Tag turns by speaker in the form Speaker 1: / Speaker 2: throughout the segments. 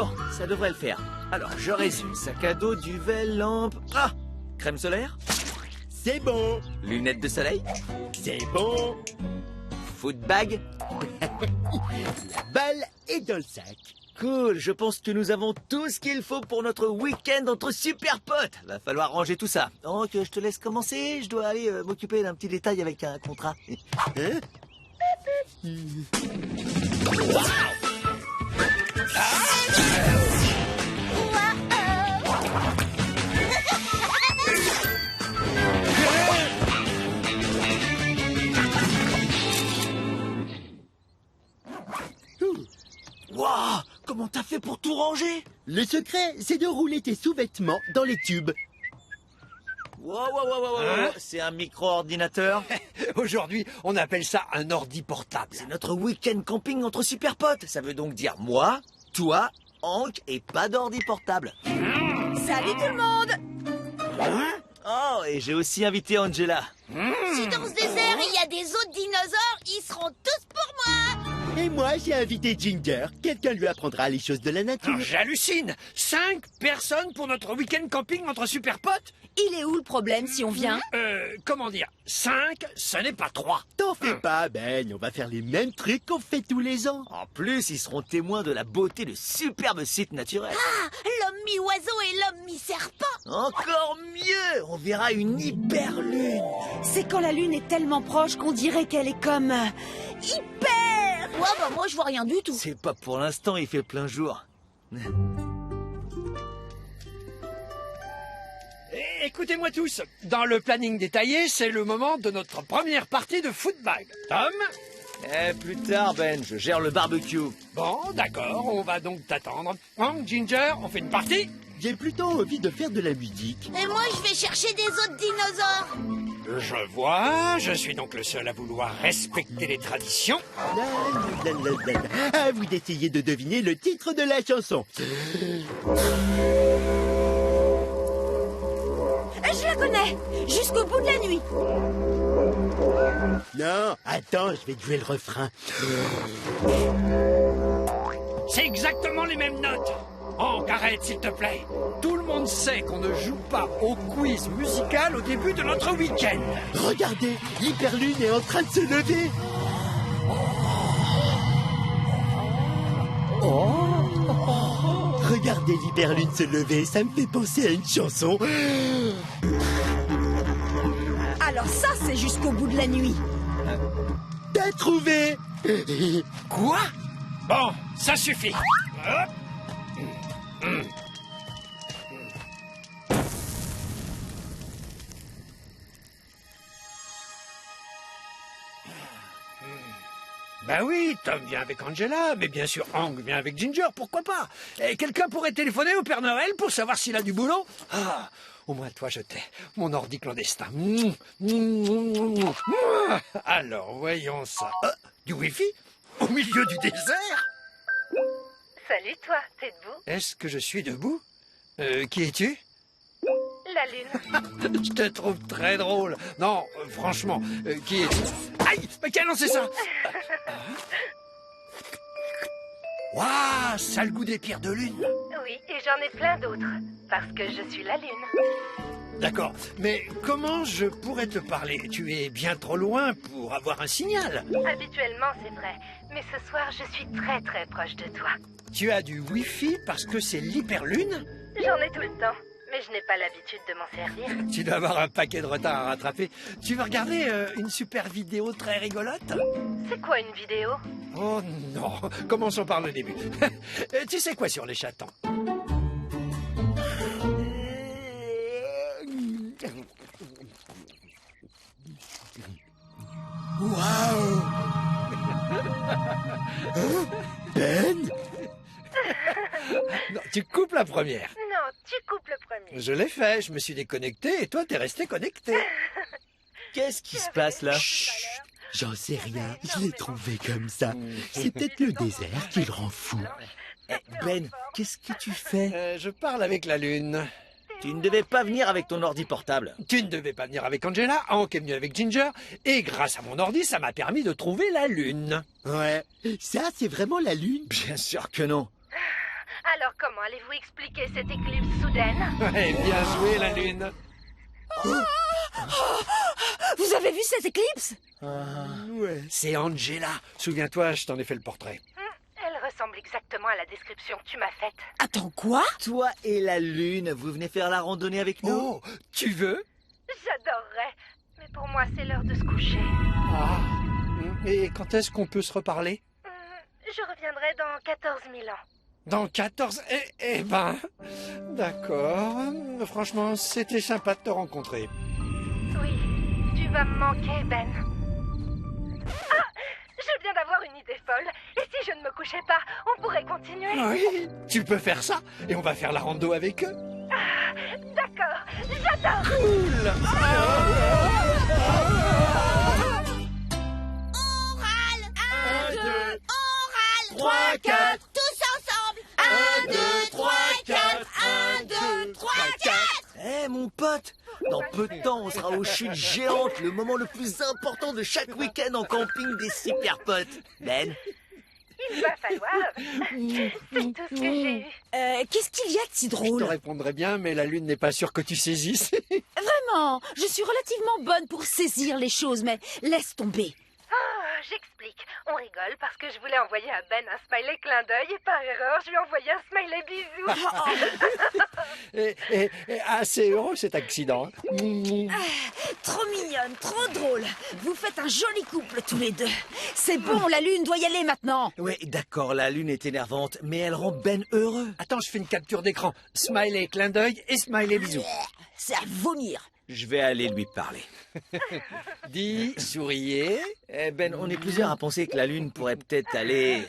Speaker 1: Bon, ça devrait le faire. Alors, je résume. Sac à dos, duvet, lampe... Ah! Crème solaire?
Speaker 2: C'est bon,
Speaker 1: Lunettes de soleil?
Speaker 2: c'est bon.
Speaker 1: Footbag?
Speaker 2: La balle est dans le sac.
Speaker 1: Cool, je pense que nous avons tout ce qu'il faut pour notre week-end entre super potes. Va falloir ranger tout ça. Donc, je te laisse commencer. Je dois aller m'occuper d'un petit détail avec un contrat.
Speaker 2: Hein?
Speaker 1: Waouh! Comment t'as fait pour tout ranger?
Speaker 2: Le secret, c'est de rouler tes sous-vêtements dans les tubes.
Speaker 1: Wow.
Speaker 3: Hein?
Speaker 1: C'est un micro-ordinateur.
Speaker 3: Aujourd'hui, on appelle ça un ordi portable.
Speaker 1: C'est notre week-end camping entre super potes. Ça veut donc dire moi, toi, Hank et pas d'ordi portable.
Speaker 4: Salut tout le monde!
Speaker 1: Oh, et j'ai aussi invité Angela.
Speaker 4: Si dans ce désert il y a des autres dinosaures, ils seront tous pour moi!
Speaker 2: Et moi, j'ai invité Ginger. Quelqu'un lui apprendra les choses de la nature.
Speaker 3: J'hallucine. 5 personnes pour notre week-end camping entre super potes?
Speaker 4: Il est où le problème si on vient?
Speaker 3: Comment dire? 5, ce n'est pas 3.
Speaker 2: T'en fais pas, Ben. On va faire les mêmes trucs qu'on fait tous les ans.
Speaker 1: En plus, ils seront témoins de la beauté de superbes sites naturels.
Speaker 4: Ah, l'homme mi-oiseau et l'homme mi-serpent!
Speaker 1: Encore mieux, on verra une hyperlune.
Speaker 5: C'est quand la lune est tellement proche qu'on dirait qu'elle est comme... hyper!
Speaker 4: Ouais, bah moi je vois rien du tout.
Speaker 1: C'est pas pour l'instant, il fait plein jour.
Speaker 3: Écoutez-moi tous, dans le planning détaillé, c'est le moment de notre première partie de football. Tom?
Speaker 1: Plus tard, Ben, je gère le barbecue.
Speaker 3: Bon, d'accord, on va donc t'attendre. Hank, Ginger, on fait une partie?
Speaker 2: J'ai plutôt envie de faire de la musique.
Speaker 4: Et moi je vais chercher des autres dinosaures.
Speaker 3: Je vois, je suis donc le seul à vouloir respecter les traditions.
Speaker 2: À vous d'essayer de deviner le titre de la chanson.
Speaker 5: Je la connais! Jusqu'au bout de la nuit!
Speaker 2: Non, attends, je vais te jouer le refrain.
Speaker 3: C'est exactement les mêmes notes. Hank, arrête s'il te plaît. Tout le monde sait qu'on ne joue pas au quiz musical au début de notre week-end.
Speaker 2: Regardez, l'hyperlune est en train de se lever. Regardez l'hyperlune se lever, ça me fait penser à une chanson.
Speaker 5: Alors ça, c'est jusqu'au bout de la nuit!
Speaker 2: T'as trouvé?
Speaker 3: Quoi? Bon, ça suffit. Hop. Ben oui, Tom vient avec Angela, mais bien sûr Hank vient avec Ginger, pourquoi pas? Et quelqu'un pourrait téléphoner au Père Noël pour savoir s'il a du boulot? Ah, au moins toi je t'ai, mon ordi clandestin. Alors, voyons ça. Du Wi-Fi? Au milieu du désert?
Speaker 6: Salut toi, t'es debout?
Speaker 3: Est-ce que je suis debout? Qui es-tu?
Speaker 6: La lune.
Speaker 3: Je te trouve très drôle. Non, franchement, qui es-tu? Aïe, mais qui a lancé ça? Waouh, ça a le goût des pierres de lune.
Speaker 6: Oui, et j'en ai plein d'autres. Parce que je suis la lune.
Speaker 3: D'accord, mais comment je pourrais te parler? Tu es bien trop loin pour avoir un signal.
Speaker 6: Habituellement, c'est vrai. Mais ce soir, je suis très très proche de toi.
Speaker 3: Tu as du Wi-Fi parce que c'est l'hyperlune?
Speaker 6: J'en ai tout le temps. Mais je n'ai pas l'habitude de m'en servir.
Speaker 3: Tu dois avoir un paquet de retard à rattraper. Tu veux regarder une super vidéo très rigolote?
Speaker 6: C'est quoi une vidéo?
Speaker 3: Oh non, commençons par le début. Tu sais quoi sur les chatons?
Speaker 2: Waouh! Ben?
Speaker 3: Non, tu coupes la première.
Speaker 6: Non, tu coupes le premier.
Speaker 3: Je l'ai fait, je me suis déconnecté et toi t'es resté connecté.
Speaker 1: Qu'est-ce qui se passe là?
Speaker 2: J'en sais rien, je l'ai trouvé comme ça. C'est peut-être le désert qui le rend fou.
Speaker 1: Ben, qu'est-ce que tu fais?
Speaker 3: Je parle avec la lune.
Speaker 1: Tu ne devais pas venir avec ton ordi portable.
Speaker 3: Tu ne devais pas venir avec Angela, Hank est venu avec Ginger, et grâce à mon ordi, ça m'a permis de trouver la lune.
Speaker 2: Ouais, ça c'est vraiment la lune?
Speaker 1: Bien sûr que non.
Speaker 6: Alors comment allez-vous expliquer cette éclipse soudaine?
Speaker 3: Ouais, bien joué, la lune.
Speaker 5: Vous avez vu cette éclipse?
Speaker 3: Ouais. C'est Angela. Souviens-toi, je t'en ai fait le portrait.
Speaker 6: Elle ressemble exactement à la description que tu m'as faite.
Speaker 5: Attends, quoi?
Speaker 1: Toi et la lune, vous venez faire la randonnée avec nous?
Speaker 3: Oh, tu veux?
Speaker 6: J'adorerais. Mais pour moi, c'est l'heure de se coucher.
Speaker 3: Ah. Et quand est-ce qu'on peut se reparler?
Speaker 6: Je reviendrai dans 14 000 ans.
Speaker 3: Dans 14... Eh ben... D'accord. Franchement, c'était sympa de te rencontrer.
Speaker 6: Oui, tu vas me manquer, Ben. Ah! Je viens d'avoir une idée folle. Et si je ne me couchais pas, on pourrait continuer.
Speaker 3: Oui, tu peux faire ça. Et on va faire la rando avec eux.
Speaker 6: D'accord, j'adore.
Speaker 3: Cool.
Speaker 4: On râle.
Speaker 1: 1, 2,
Speaker 4: On râle.
Speaker 1: 3, 4.
Speaker 4: Tous ensemble. 1, 2, 3, 4. 1, 2, 3, 4.
Speaker 1: Eh mon pote, dans peu de temps, on sera aux chutes géantes, le moment le plus important de chaque week-end en camping des super potes. Ben,
Speaker 6: Il va falloir. C'est tout ce que j'ai eu.
Speaker 5: Qu'est-ce qu'il y a de si
Speaker 3: Je te
Speaker 5: drôle?
Speaker 3: répondrai bien, mais la lune n'est pas sûre que tu saisisses.
Speaker 5: Vraiment, je suis relativement bonne pour saisir les choses, mais laisse tomber.
Speaker 6: Oh, j'explique. On rigole parce que je voulais envoyer à Ben un smiley clin d'œil et par erreur, je lui ai envoyé un smiley bisou.
Speaker 3: et assez heureux cet accident.
Speaker 5: Trop mignonne, trop drôle. Vous faites un joli couple tous les deux. C'est bon, la lune doit y aller maintenant.
Speaker 1: ouais, d'accord, la lune est énervante, mais elle rend Ben heureux.
Speaker 3: Attends, je fais une capture d'écran. Smiley clin d'œil et smiley bisou.
Speaker 5: C'est à vomir.
Speaker 1: Je vais aller lui parler.
Speaker 3: Dis, souriez.
Speaker 1: Eh Ben, on est plusieurs à penser que la lune pourrait peut-être aller,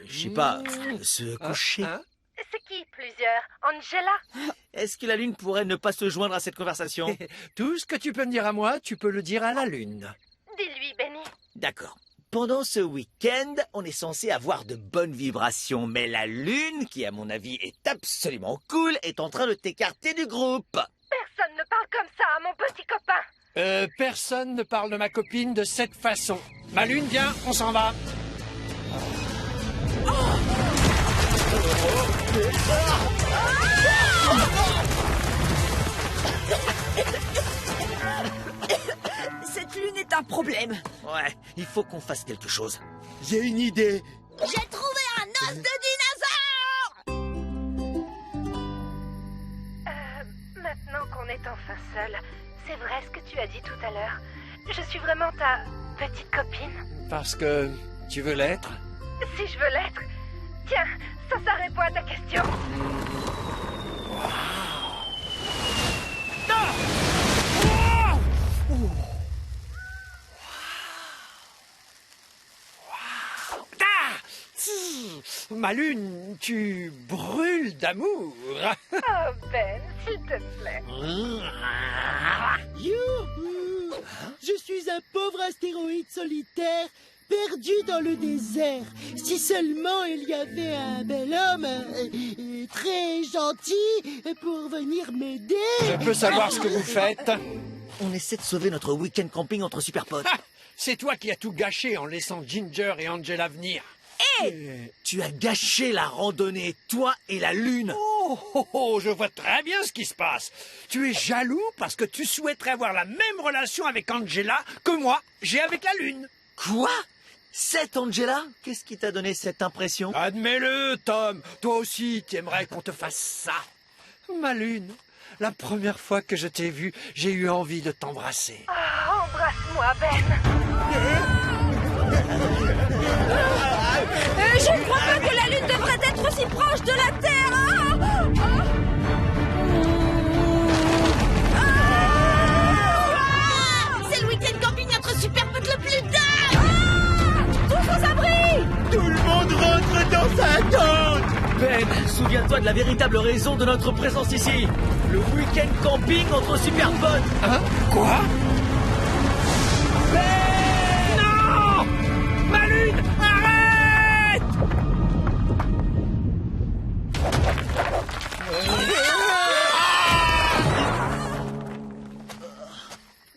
Speaker 1: je sais pas, se coucher.
Speaker 3: Hein?
Speaker 6: C'est qui plusieurs? Angela?
Speaker 1: Est-ce que la lune pourrait ne pas se joindre à cette conversation?
Speaker 3: Tout ce que tu peux me dire à moi, tu peux le dire à la lune.
Speaker 6: Dis-lui, Benny.
Speaker 1: D'accord. Pendant ce week-end, on est censé avoir de bonnes vibrations, mais la lune, qui à mon avis est absolument cool, est en train de t'écarter du groupe.
Speaker 6: Personne ne parle comme ça à mon petit copain.
Speaker 3: Personne ne parle de ma copine de cette façon. Ma lune, viens, on s'en va.
Speaker 5: Cette lune est un problème.
Speaker 1: Ouais, il faut qu'on fasse quelque chose.
Speaker 2: J'ai une idée.
Speaker 4: J'ai trouvé un os de dinosaure.
Speaker 6: Maintenant qu'on est enfin seul, c'est vrai ce que tu as dit tout à l'heure. Je suis vraiment ta petite copine.
Speaker 3: Parce que tu veux l'être.
Speaker 6: Si je veux l'être. Tiens, ça répond à ta question.
Speaker 3: Ma lune, tu brûles d'amour.
Speaker 6: Oh Ben, s'il te plaît.
Speaker 2: Youhou! Je suis un pauvre astéroïde solitaire perdu dans le désert. Si seulement il y avait un bel homme très gentil pour venir m'aider.
Speaker 3: Je peux savoir ce que vous faites?
Speaker 1: On essaie de sauver notre week-end camping entre super potes.
Speaker 3: Ah, c'est toi qui as tout gâché en laissant Ginger et Angela venir.
Speaker 1: Tu as gâché la randonnée, toi et la lune.
Speaker 3: Oh, je vois très bien ce qui se passe. Tu es jaloux parce que tu souhaiterais avoir la même relation avec Angela que moi, j'ai avec la lune.
Speaker 1: Quoi? Cette Angela? Qu'est-ce qui t'a donné cette impression?
Speaker 3: Admets-le, Tom. Toi aussi, tu aimerais qu'on te fasse ça. Ma lune, la première fois que je t'ai vue, j'ai eu envie de t'embrasser.
Speaker 6: Oh, embrasse-moi, Ben.
Speaker 5: Je ne crois pas que la lune devrait être aussi proche de la Terre.
Speaker 4: C'est le week-end camping notre super pote le plus dingue.
Speaker 5: Tous aux abris.
Speaker 2: Tout le monde rentre dans sa tente.
Speaker 1: Ben, souviens-toi de la véritable raison de notre présence ici. Le week-end camping entre super potes.
Speaker 3: Hein? Quoi? Non! Ma lune, arrête!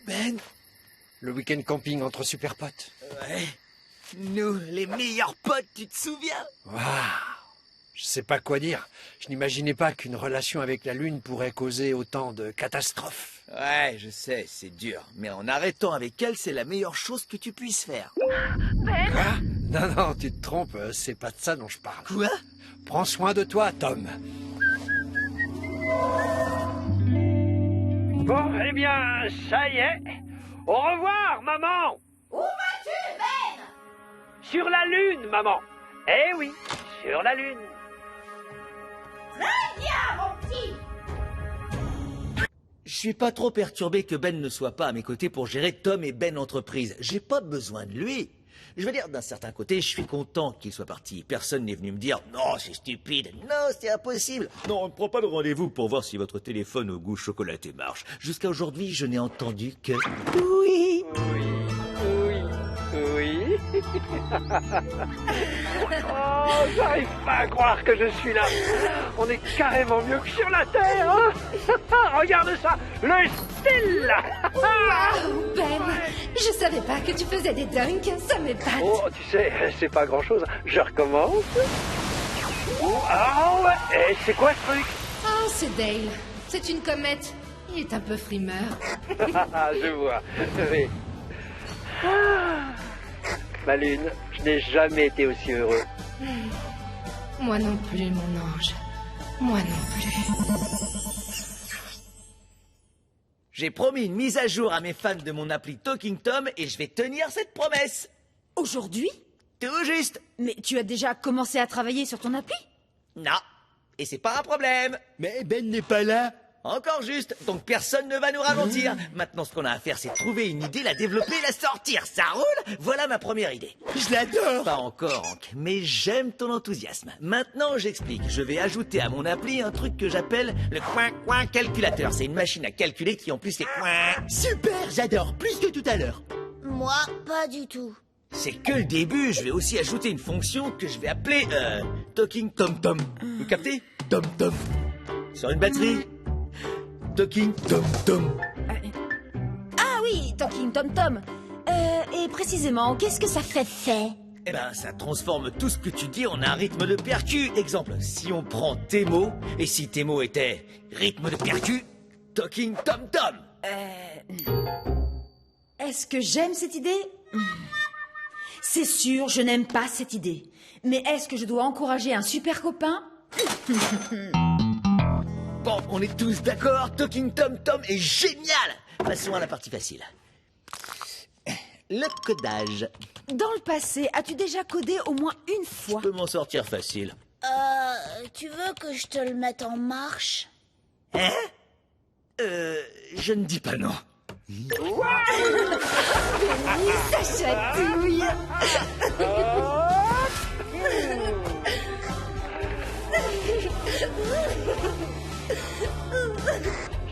Speaker 1: Ben,
Speaker 3: Le week-end camping entre super potes.
Speaker 1: ouais. Nous, les meilleurs potes, tu te souviens?
Speaker 3: Waouh! Je sais pas quoi dire. Je n'imaginais pas qu'une relation avec la Lune pourrait causer autant de catastrophes.
Speaker 1: Ouais, je sais, c'est dur. Mais en arrêtant avec elle, c'est la meilleure chose que tu puisses faire.
Speaker 6: Ben,
Speaker 3: Quoi? Non, non, tu te trompes, c'est pas de ça dont je parle.
Speaker 1: Quoi?
Speaker 3: Prends soin de toi, Tom. Bon, eh bien, ça y est. Au revoir, maman.
Speaker 4: Où vas-tu, Ben?
Speaker 3: Sur la Lune, maman. Eh oui, sur la Lune.
Speaker 4: Très bien, mon petit.
Speaker 1: Je suis pas trop perturbé que Ben ne soit pas à mes côtés pour gérer Tom et Ben Entreprise. J'ai pas besoin de lui. Je veux dire, d'un certain côté, je suis content qu'il soit parti. Personne n'est venu me dire « Non, c'est stupide. Non, c'est impossible. Non, on ne prend pas de rendez-vous pour voir si votre téléphone au goût chocolaté marche. » Jusqu'à aujourd'hui, je n'ai entendu que « Oui. »
Speaker 3: Oui. Oh, j'arrive pas à croire que je suis là. On est carrément mieux que sur la Terre, hein. Regarde ça, le style.
Speaker 7: Waouh, Ben! Je savais pas que tu faisais des dunks, ça m'épate.
Speaker 3: Oh, tu sais, c'est pas grand-chose. Je recommence. Ah ouais, et c'est quoi ce truc?
Speaker 7: Oh, c'est Dale. C'est une comète. Il est un peu frimeur.
Speaker 3: Je vois, oui. Ma Lune, je n'ai jamais été aussi heureux.
Speaker 7: Moi non plus, mon ange. Moi non plus.
Speaker 1: J'ai promis une mise à jour à mes fans de mon appli Talking Tom et je vais tenir cette promesse.
Speaker 5: Aujourd'hui?
Speaker 1: Tout juste.
Speaker 5: Mais tu as déjà commencé à travailler sur ton appli?
Speaker 1: Non. Et c'est pas un problème.
Speaker 2: Mais Ben n'est pas là.
Speaker 1: Encore juste, donc personne ne va nous ralentir. Maintenant, ce qu'on a à faire, c'est trouver une idée, la développer et la sortir. Ça roule? Voilà ma première idée.
Speaker 2: Je l'adore.
Speaker 1: Pas encore, Hank, mais j'aime ton enthousiasme. Maintenant, j'explique. Je vais ajouter à mon appli un truc que j'appelle le coin-coin calculateur. C'est une machine à calculer qui en plus fait coin.
Speaker 2: Super, j'adore, plus que tout à l'heure.
Speaker 4: Moi, pas du tout.
Speaker 1: C'est que le début. Je vais aussi ajouter une fonction que je vais appeler Talking Tom Tom. Vous captez? Tom Tom. Sur une batterie. Talking Tom Tom.
Speaker 5: Ah oui, Talking Tom Tom. Et précisément, qu'est-ce que ça fait?
Speaker 1: Eh ben, ça transforme tout ce que tu dis en un rythme de percu. Exemple, si on prend tes mots, et si tes mots étaient rythme de percu, Talking Tom Tom.
Speaker 5: Est-ce que j'aime cette idée? C'est sûr, je n'aime pas cette idée. Mais est-ce que je dois encourager un super copain?
Speaker 1: Bon, on est tous d'accord, Talking Tom Tom est génial. Passons à la partie facile. Le codage.
Speaker 5: Dans le passé, as-tu déjà codé au moins une fois?
Speaker 1: Je peux m'en sortir facile.
Speaker 4: Tu veux que je te le mette en marche?
Speaker 1: Hein? Je ne dis pas non.
Speaker 5: Ça chatouille.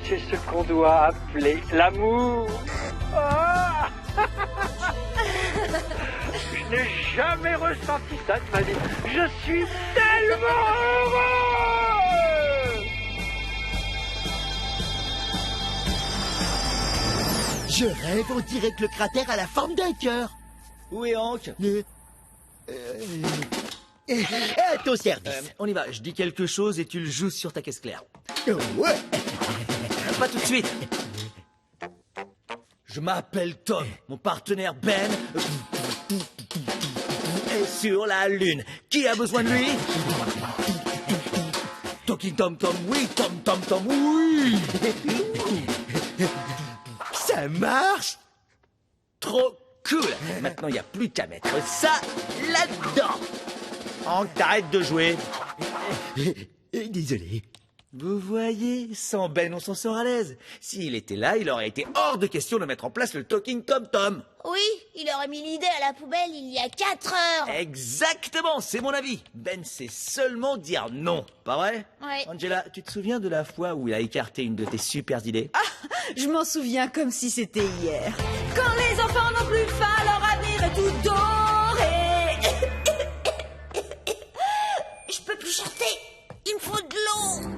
Speaker 3: C'est ce qu'on doit appeler l'amour. Ah. Je n'ai jamais ressenti ça de ma vie. Je suis tellement heureux.
Speaker 2: Je rêve, on dirait que le cratère a la forme d'un cœur.
Speaker 1: Où est Hank?
Speaker 2: À ton service.
Speaker 1: On y va, je dis quelque chose et tu le joues sur ta caisse claire.
Speaker 2: Ouais.
Speaker 1: Pas tout de suite. Je m'appelle Tom, mon partenaire Ben est sur la Lune. Qui a besoin de lui? Talking Tom Tom, oui, Tom Tom Tom, oui.
Speaker 2: Ça marche.
Speaker 1: Trop cool. Maintenant, il n'y a plus qu'à mettre ça là-dedans. Hank, t'arrêtes de jouer.
Speaker 2: Désolé.
Speaker 1: Vous voyez, sans Ben, on s'en sort à l'aise. S'il était là, il aurait été hors de question de mettre en place le Talking Tom Tom.
Speaker 4: Oui, il aurait mis l'idée à la poubelle il y a 4 heures.
Speaker 1: Exactement, c'est mon avis. Ben sait seulement dire non, pas vrai?
Speaker 4: Ouais.
Speaker 1: Angela, tu te souviens de la fois où il a écarté une de tes super idées?
Speaker 5: Je m'en souviens comme si c'était hier. Quand les enfants n'ont plus faim, leur avenir est tout doré.
Speaker 4: Je peux plus chanter. Il me faut de l'eau.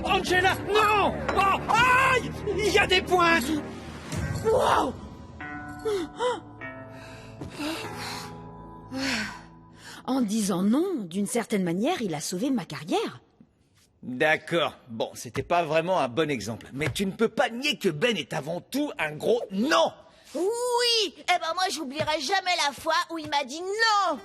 Speaker 3: Angela, non. Oh, aïe. Il y a des pointes.
Speaker 5: Wow. En disant non, d'une certaine manière, il a sauvé ma carrière.
Speaker 1: D'accord. Bon, c'était pas vraiment un bon exemple. Mais tu ne peux pas nier que Ben est avant tout un gros non.
Speaker 4: Oui. Eh ben moi, j'oublierai jamais la fois où il m'a dit non.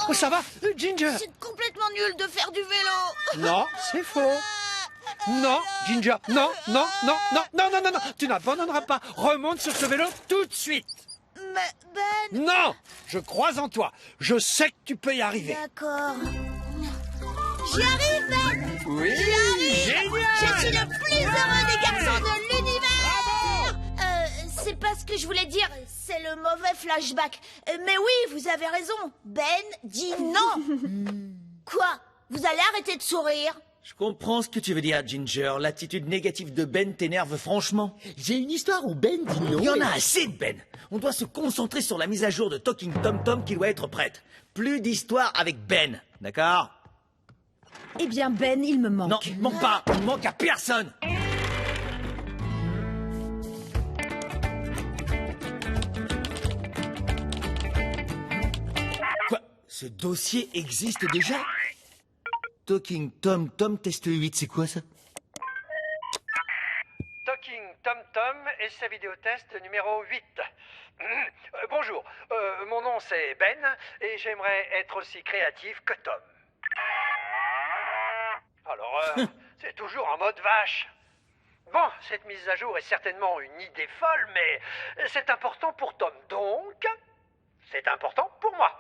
Speaker 3: Oh, ça va, Ginger?
Speaker 4: C'est complètement nul de faire du vélo.
Speaker 3: Non, c'est faux. Non, Ginger, non, non, non, non, non, non, non, non, tu n'abandonneras pas. Remonte sur ce vélo tout de suite.
Speaker 4: Mais Ben...
Speaker 3: Non, je crois en toi. Je sais que tu peux y arriver.
Speaker 4: D'accord. J'y arrive, Ben.
Speaker 3: Oui,
Speaker 4: Génial. Je suis le plus heureux des garçons de l'univers. C'est pas ce que je voulais dire. C'est le mauvais flashback. Mais oui, vous avez raison. Ben dit non. Quoi? Vous allez arrêter de sourire?
Speaker 1: Je comprends ce que tu veux dire, Ginger. L'attitude négative de Ben t'énerve franchement.
Speaker 2: J'ai une histoire où Ben dit non.
Speaker 1: Il y en a assez de Ben. On doit se concentrer sur la mise à jour de Talking Tom Tom qui doit être prête. Plus d'histoire avec Ben, d'accord?
Speaker 5: Eh bien, Ben, il me manque.
Speaker 1: Non, il ne manque pas. Il ne manque à personne. Quoi? Ce dossier existe déjà? Talking Tom Tom test 8, c'est quoi ça?
Speaker 3: Talking Tom Tom et sa vidéotest numéro 8. Bonjour, mon nom c'est Ben et j'aimerais être aussi créatif que Tom. Alors, c'est toujours en mode vache. Bon, cette mise à jour est certainement une idée folle, mais c'est important pour Tom, donc c'est important pour moi.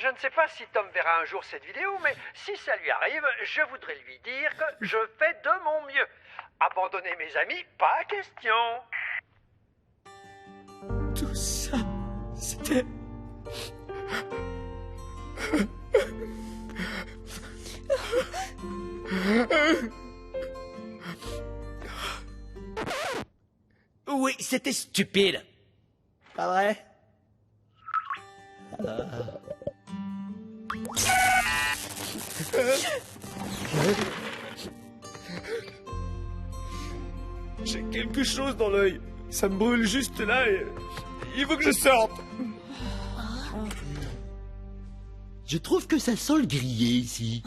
Speaker 3: Je ne sais pas si Tom verra un jour cette vidéo, mais si ça lui arrive, je voudrais lui dire que je fais de mon mieux. Abandonner mes amis, pas question.
Speaker 1: Tout ça, c'était... Oui, c'était stupide. Pas vrai? J'ai quelque chose dans l'œil. Ça me brûle juste là et... Il faut que je sorte.
Speaker 2: Je trouve que ça sent le grillé ici.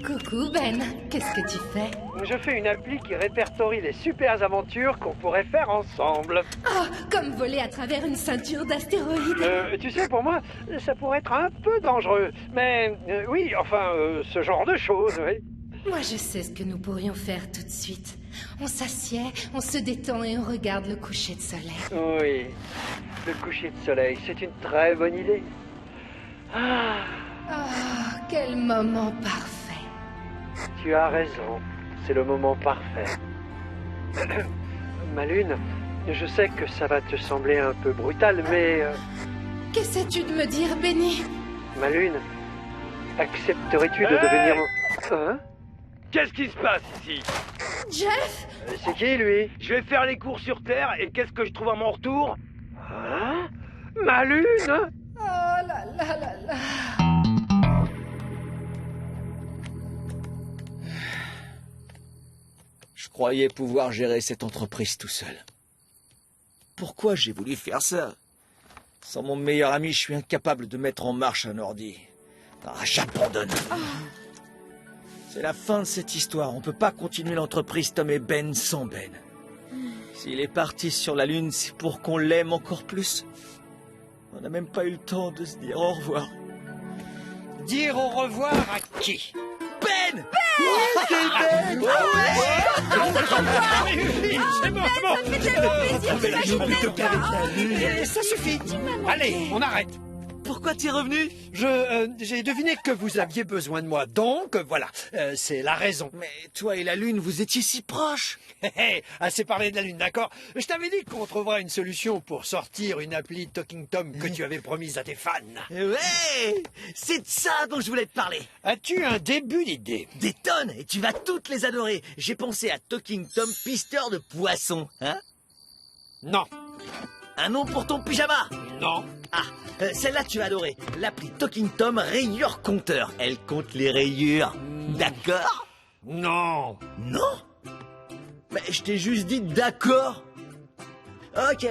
Speaker 7: Coucou Ben, qu'est-ce que tu fais?
Speaker 3: Je fais une appli qui répertorie les super aventures qu'on pourrait faire ensemble.
Speaker 7: Oh, comme voler à travers une ceinture d'astéroïdes.
Speaker 3: Tu sais, pour moi, ça pourrait être un peu dangereux. Mais oui, enfin, ce genre de choses, oui.
Speaker 7: Moi, je sais ce que nous pourrions faire tout de suite. On s'assied, on se détend et on regarde le coucher de soleil.
Speaker 3: Oui, le coucher de soleil, c'est une très bonne idée. Ah,
Speaker 7: Oh, quel moment parfait.
Speaker 3: tu as raison, c'est le moment parfait. Ma lune, je sais que ça va te sembler un peu brutal, mais...
Speaker 7: Qu'essaies-tu de me dire, Benny?
Speaker 3: Ma lune, accepterais-tu de devenir mon... Hein?
Speaker 8: Qu'est-ce qui se passe ici?
Speaker 7: Jeff?
Speaker 3: C'est qui, lui?
Speaker 8: Je vais faire les cours sur Terre et qu'est-ce que je trouve à mon retour?
Speaker 3: Hein? Ma lune?
Speaker 7: Oh là là là là.
Speaker 1: Je croyais pouvoir gérer cette entreprise tout seul. Pourquoi j'ai voulu faire ça? Sans mon meilleur ami, je suis incapable de mettre en marche un ordi. Ah, j'abandonne. C'est la fin de cette histoire. On peut pas continuer l'entreprise Tom et Ben sans Ben. S'il est parti sur la Lune, c'est pour qu'on l'aime encore plus. On n'a même pas eu le temps de se dire au revoir.
Speaker 3: Dire au revoir à qui?
Speaker 1: Ben!
Speaker 3: C'est bon, c'est bon.
Speaker 5: Ça me fait tellement plaisir, t'imagines
Speaker 3: Ça suffit. Allez, on arrête.
Speaker 1: Pourquoi t'es revenu?
Speaker 3: J'ai deviné que vous aviez besoin de moi, donc voilà, c'est la raison.
Speaker 1: Mais toi et la Lune, vous étiez si proches.
Speaker 3: Assez parlé de la Lune, d'accord? Je t'avais dit qu'on trouvera une solution pour sortir une appli Talking Tom que tu avais promise à tes fans.
Speaker 1: Ouais! C'est de ça dont je voulais te parler.
Speaker 3: As-tu un début d'idée?
Speaker 1: Des tonnes, et tu vas toutes les adorer. J'ai pensé à Talking Tom Pisteur de poisson, hein?
Speaker 3: Non.
Speaker 1: Un nom pour ton pyjama?
Speaker 3: Non.
Speaker 1: Ah, celle-là tu vas adorer. L'appli Talking Tom Rayure Compteur. Elle compte les rayures. D'accord?
Speaker 3: Non.
Speaker 1: Non? Mais je t'ai juste dit d'accord. Ok.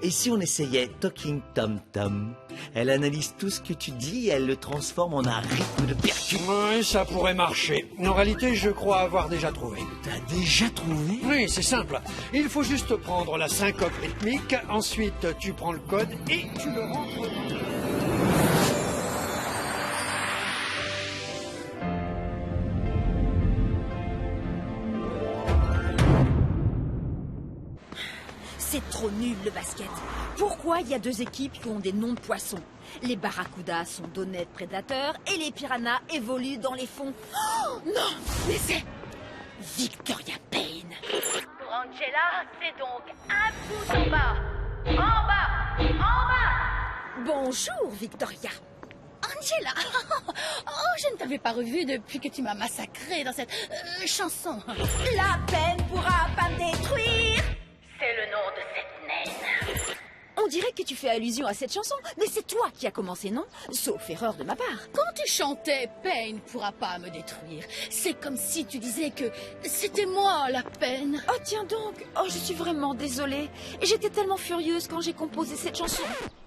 Speaker 1: Et si on essayait Talking Tom Tom? Elle analyse tout ce que tu dis et elle le transforme en un rythme de percussion.
Speaker 3: Oui, ça pourrait marcher. En réalité, je crois avoir déjà trouvé.
Speaker 1: T'as déjà trouvé?
Speaker 3: Oui, c'est simple. Il faut juste prendre la syncope rythmique, ensuite tu prends le code et tu le rentres.
Speaker 5: C'est trop nul le basket. Pourquoi il y a deux équipes qui ont des noms de poissons? Les barracudas sont d'honnêtes prédateurs et les piranhas évoluent dans les fonds. Oh non, mais c'est Victoria Payne.
Speaker 6: Pour Angela, c'est donc un pouce en bas. En bas. En bas.
Speaker 5: Bonjour Victoria.
Speaker 9: Angela, oh, je ne t'avais pas revue depuis que tu m'as massacrée dans cette chanson.
Speaker 5: La peine pourra pas me détruire.
Speaker 6: C'est le nom de cette naine.
Speaker 5: On dirait que tu fais allusion à cette chanson, mais c'est toi qui as commencé, non? Sauf erreur de ma part.
Speaker 9: Quand tu chantais « Pain ne pourra pas me détruire », c'est comme si tu disais que c'était moi la peine.
Speaker 5: Oh tiens donc, oh je suis vraiment désolée. J'étais tellement furieuse quand j'ai composé cette chanson.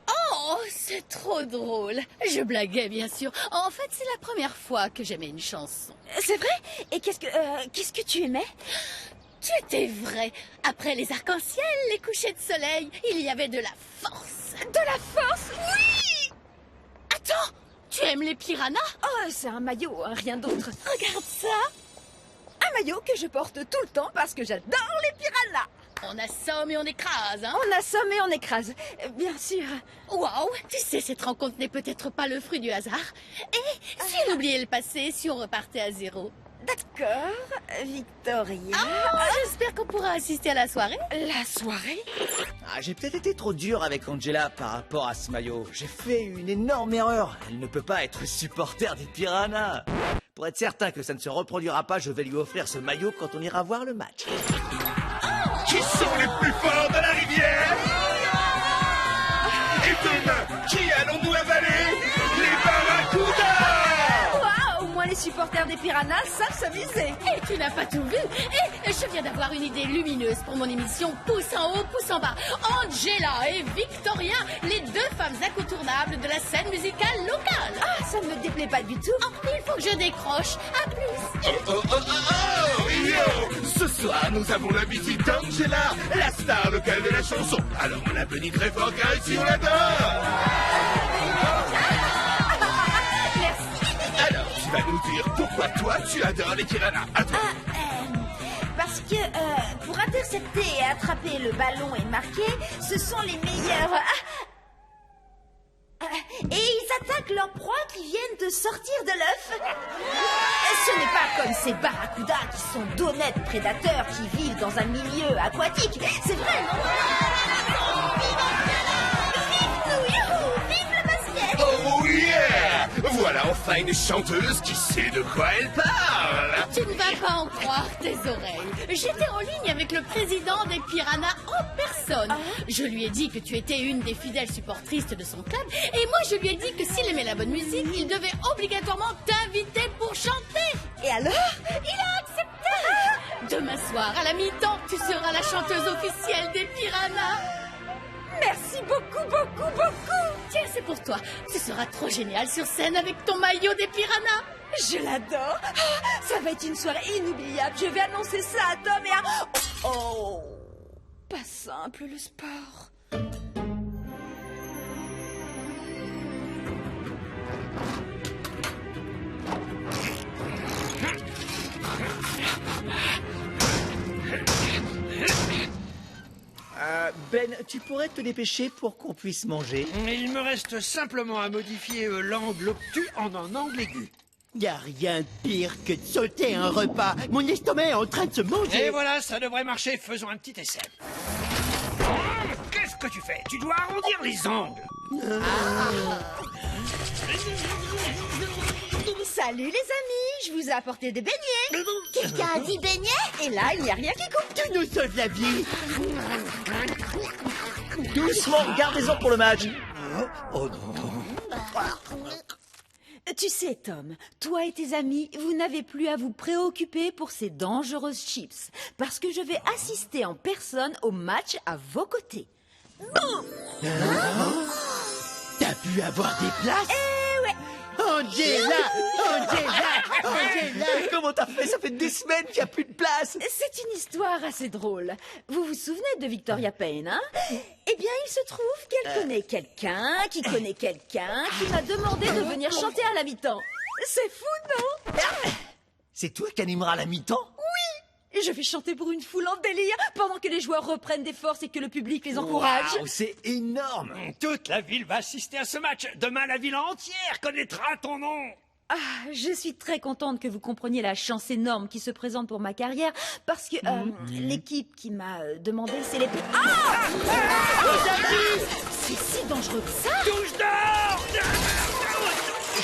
Speaker 9: Oh, c'est trop drôle. Je blaguais, bien sûr. En fait, c'est la première fois que j'aimais une chanson.
Speaker 5: C'est vrai? Et qu'est-ce que tu aimais?
Speaker 9: Tu étais vrai. Après les arcs-en-ciel, les couchers de soleil, il y avait de la force.
Speaker 5: De la force? Oui!
Speaker 9: Attends, tu aimes les piranhas?
Speaker 5: Oh, c'est un maillot, hein, rien d'autre.
Speaker 9: Regarde ça.
Speaker 5: Un maillot que je porte tout le temps parce que j'adore les piranhas.
Speaker 9: On assomme et on écrase, hein?
Speaker 5: On assomme et on écrase, bien sûr.
Speaker 9: Waouh, tu sais, cette rencontre n'est peut-être pas le fruit du hasard. Et si on oubliait le passé, si on repartait à zéro?
Speaker 5: D'accord, Victoria.
Speaker 9: J'espère qu'on pourra assister à la soirée.
Speaker 5: La soirée?
Speaker 1: J'ai peut-être été trop dur avec Angela par rapport à ce maillot. J'ai fait une énorme erreur. Elle ne peut pas être supporter des piranhas. Pour être certain que ça ne se reproduira pas, je vais lui offrir ce maillot quand on ira voir le match.
Speaker 10: Qui sont les plus forts de la rivière? Et demain, qui allons-nous avaler? Les barracudas!
Speaker 5: Waouh, au moins les supporters des piranhas savent s'amuser.
Speaker 9: Et tu n'as pas tout vu. Et je viens d'avoir une idée lumineuse pour mon émission Pouce en haut, pouce en bas. Angela et Victoria, les deux femmes incontournables de la scène musicale locale.
Speaker 5: Ah, ça ne me déplaît pas du tout.
Speaker 9: Oh, il faut que je décroche. À plus.
Speaker 10: Oh, yo! Ce soir, nous avons la visite d'Angela, la star locale de la chanson. Alors on l'applaudit très fort car ici on l'adore. Alors, tu vas nous dire pourquoi toi tu adores les piranhas. À toi.
Speaker 4: Parce que pour intercepter et attraper le ballon et marquer, ce sont les meilleurs. Et ils attaquent leurs proies qui viennent de sortir de l'œuf. Ce n'est pas comme ces barracudas qui sont d'honnêtes prédateurs qui vivent dans un milieu aquatique. C'est vrai, non? Vive le basket!
Speaker 10: Oh yeah! Voilà enfin une chanteuse qui sait de quoi elle parle.
Speaker 9: Tu ne vas pas en croire tes oreilles. J'étais en ligne avec le président des piranhas en personne. Je lui ai dit que tu étais une des fidèles supportrices de son club. Et moi, je lui ai dit que s'il aimait la bonne musique, il devait obligatoirement t'inviter pour chanter.
Speaker 5: Et alors?
Speaker 9: Il a accepté. Demain soir, à la mi-temps, tu seras la chanteuse officielle des piranhas.
Speaker 5: Merci beaucoup, beaucoup, beaucoup.
Speaker 9: Tiens, c'est pour toi. Ce sera trop génial sur scène avec ton maillot des piranhas.
Speaker 5: Je l'adore. Ah, ça va être une soirée inoubliable. Je vais annoncer ça à Tom et à... Oh, pas simple le sport.
Speaker 1: Ben, tu pourrais te dépêcher pour qu'on puisse manger?
Speaker 3: Il me reste simplement à modifier l'angle obtus en un angle aigu.
Speaker 2: Y a rien de pire que de sauter un repas. Mon estomac est en train de se manger.
Speaker 3: Et voilà, ça devrait marcher. Faisons un petit essai. Qu'est-ce que tu fais? Tu dois arrondir les angles.
Speaker 5: Salut les amis, je vous ai apporté des beignets.
Speaker 4: Quelqu'un a dit beignet?
Speaker 5: Et là, il n'y a rien qui coupe.
Speaker 2: Tu nous sauves la vie.
Speaker 1: Doucement, gardez-en pour le match.
Speaker 3: Oh non.
Speaker 5: Tu sais, Tom, toi et tes amis, vous n'avez plus à vous préoccuper pour ces dangereuses chips, parce que je vais assister en personne au match à vos côtés.
Speaker 2: T'as pu avoir des places?
Speaker 5: Eh ouais!
Speaker 2: Angela!
Speaker 1: Comment t'as fait? Ça fait des semaines qu'il n'y a plus de place.
Speaker 5: C'est une histoire assez drôle. Vous vous souvenez de Victoria Payne, hein? Eh bien, il se trouve qu'elle connaît quelqu'un qui connaît quelqu'un qui m'a demandé de venir chanter à la mi-temps. C'est fou, non?
Speaker 1: C'est toi qui animeras la mi-temps?
Speaker 5: Et je vais chanter pour une foule en délire pendant que les joueurs reprennent des forces et que le public les encourage.
Speaker 1: Waouh, c'est énorme.
Speaker 3: Toute la ville va assister à ce match. Demain, la ville entière connaîtra ton nom.
Speaker 5: Ah, je suis très contente que vous compreniez la chance énorme qui se présente pour ma carrière parce que l'équipe qui m'a demandé, c'est les... Ah! C'est si dangereux que ça!
Speaker 3: Touche dehors!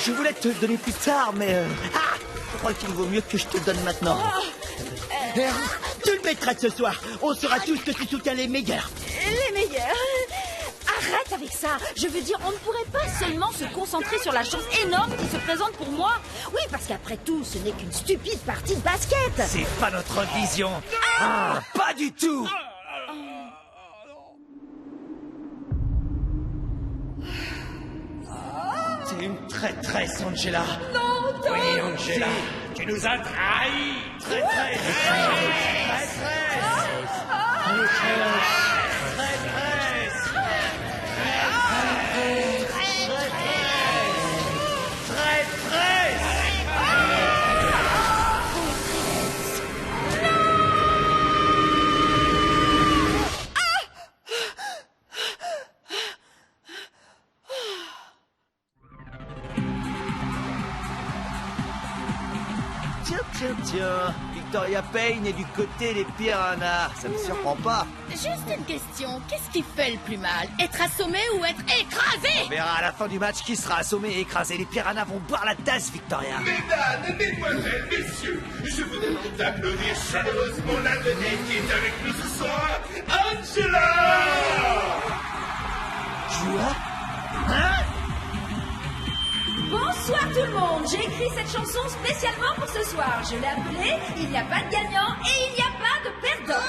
Speaker 1: Je voulais te le donner plus tard, mais... je crois qu'il vaut mieux que je te le donne maintenant.
Speaker 2: Tu le mettras ce soir. On saura tous que tu soutiens les meilleurs.
Speaker 5: Les meilleurs. Arrête avec ça. Je veux dire, on ne pourrait pas seulement se concentrer sur la chance énorme qui se présente pour moi. Oui, parce qu'après tout, ce n'est qu'une stupide partie de basket.
Speaker 1: C'est pas notre vision. Pas du tout. C'est une traîtresse, Angela.
Speaker 5: Non, Tom.
Speaker 3: Oui, Angela, tu nous as trahis. Traîtresse.
Speaker 1: Tiens, Victoria Payne est du côté des piranhas. Ça ne me surprend pas.
Speaker 9: Juste une question, qu'est-ce qui fait le plus mal? Être assommé ou être écrasé?
Speaker 1: On verra à la fin du match qui sera assommé et écrasé. Les piranhas vont boire la tasse, Victoria.
Speaker 10: Mesdames, mesdemoiselles, messieurs, je vous demande d'applaudir chaleureusement la vedette qui est avec nous ce soir, Angela!
Speaker 1: Quoi? Hein?
Speaker 5: Bonsoir tout le monde. J'ai écrit cette chanson spécialement pour ce soir. Je l'ai appelée « Il n'y a pas de gagnant et il n'y a pas de perdant ».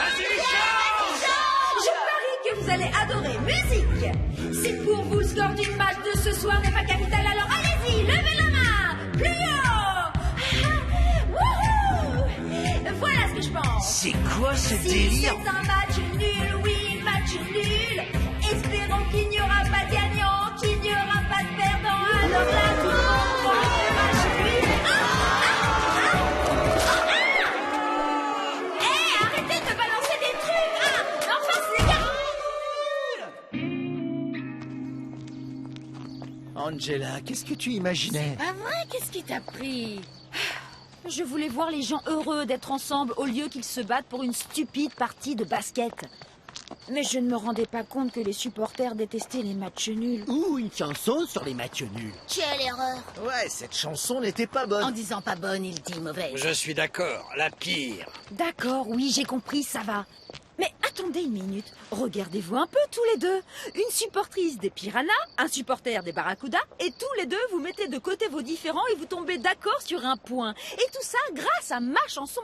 Speaker 5: Je parie que vous allez adorer musique. Si pour vous le score du match de ce soir n'est pas capital, alors allez-y, levez la main. Plus haut. Wouhou. Voilà ce que je pense.
Speaker 1: C'est quoi ce
Speaker 5: Si
Speaker 1: délire?
Speaker 5: c'est un match nul, oui, match nul. Espérons qu'il n'y aura pas de gagnant, qu'il n'y aura pas de perdant. Alors là, tout le monde va faire match nul. Hé, arrêtez de balancer des trucs. Enfin, c'est les gars.
Speaker 1: Angela, qu'est-ce que tu imaginais?
Speaker 9: Pas vrai, qu'est-ce qui t'a pris?
Speaker 5: Je voulais voir les gens heureux d'être ensemble au lieu qu'ils se battent pour une stupide partie de basket. Mais je ne me rendais pas compte que les supporters détestaient les matchs nuls.
Speaker 2: Ou une chanson sur les matchs nuls.
Speaker 4: Quelle erreur.
Speaker 1: Ouais, cette chanson n'était pas
Speaker 9: En
Speaker 1: bonne.
Speaker 9: disant pas bonne, il dit mauvaise.
Speaker 3: Je suis d'accord, la pire.
Speaker 5: D'accord, oui, j'ai compris, ça va. Mais attendez une minute, regardez-vous un peu tous les deux. Une supportrice des Piranhas, un supporter des Barracudas, et tous les deux vous mettez de côté vos différends et vous tombez d'accord sur un point. Et tout ça grâce à ma chanson.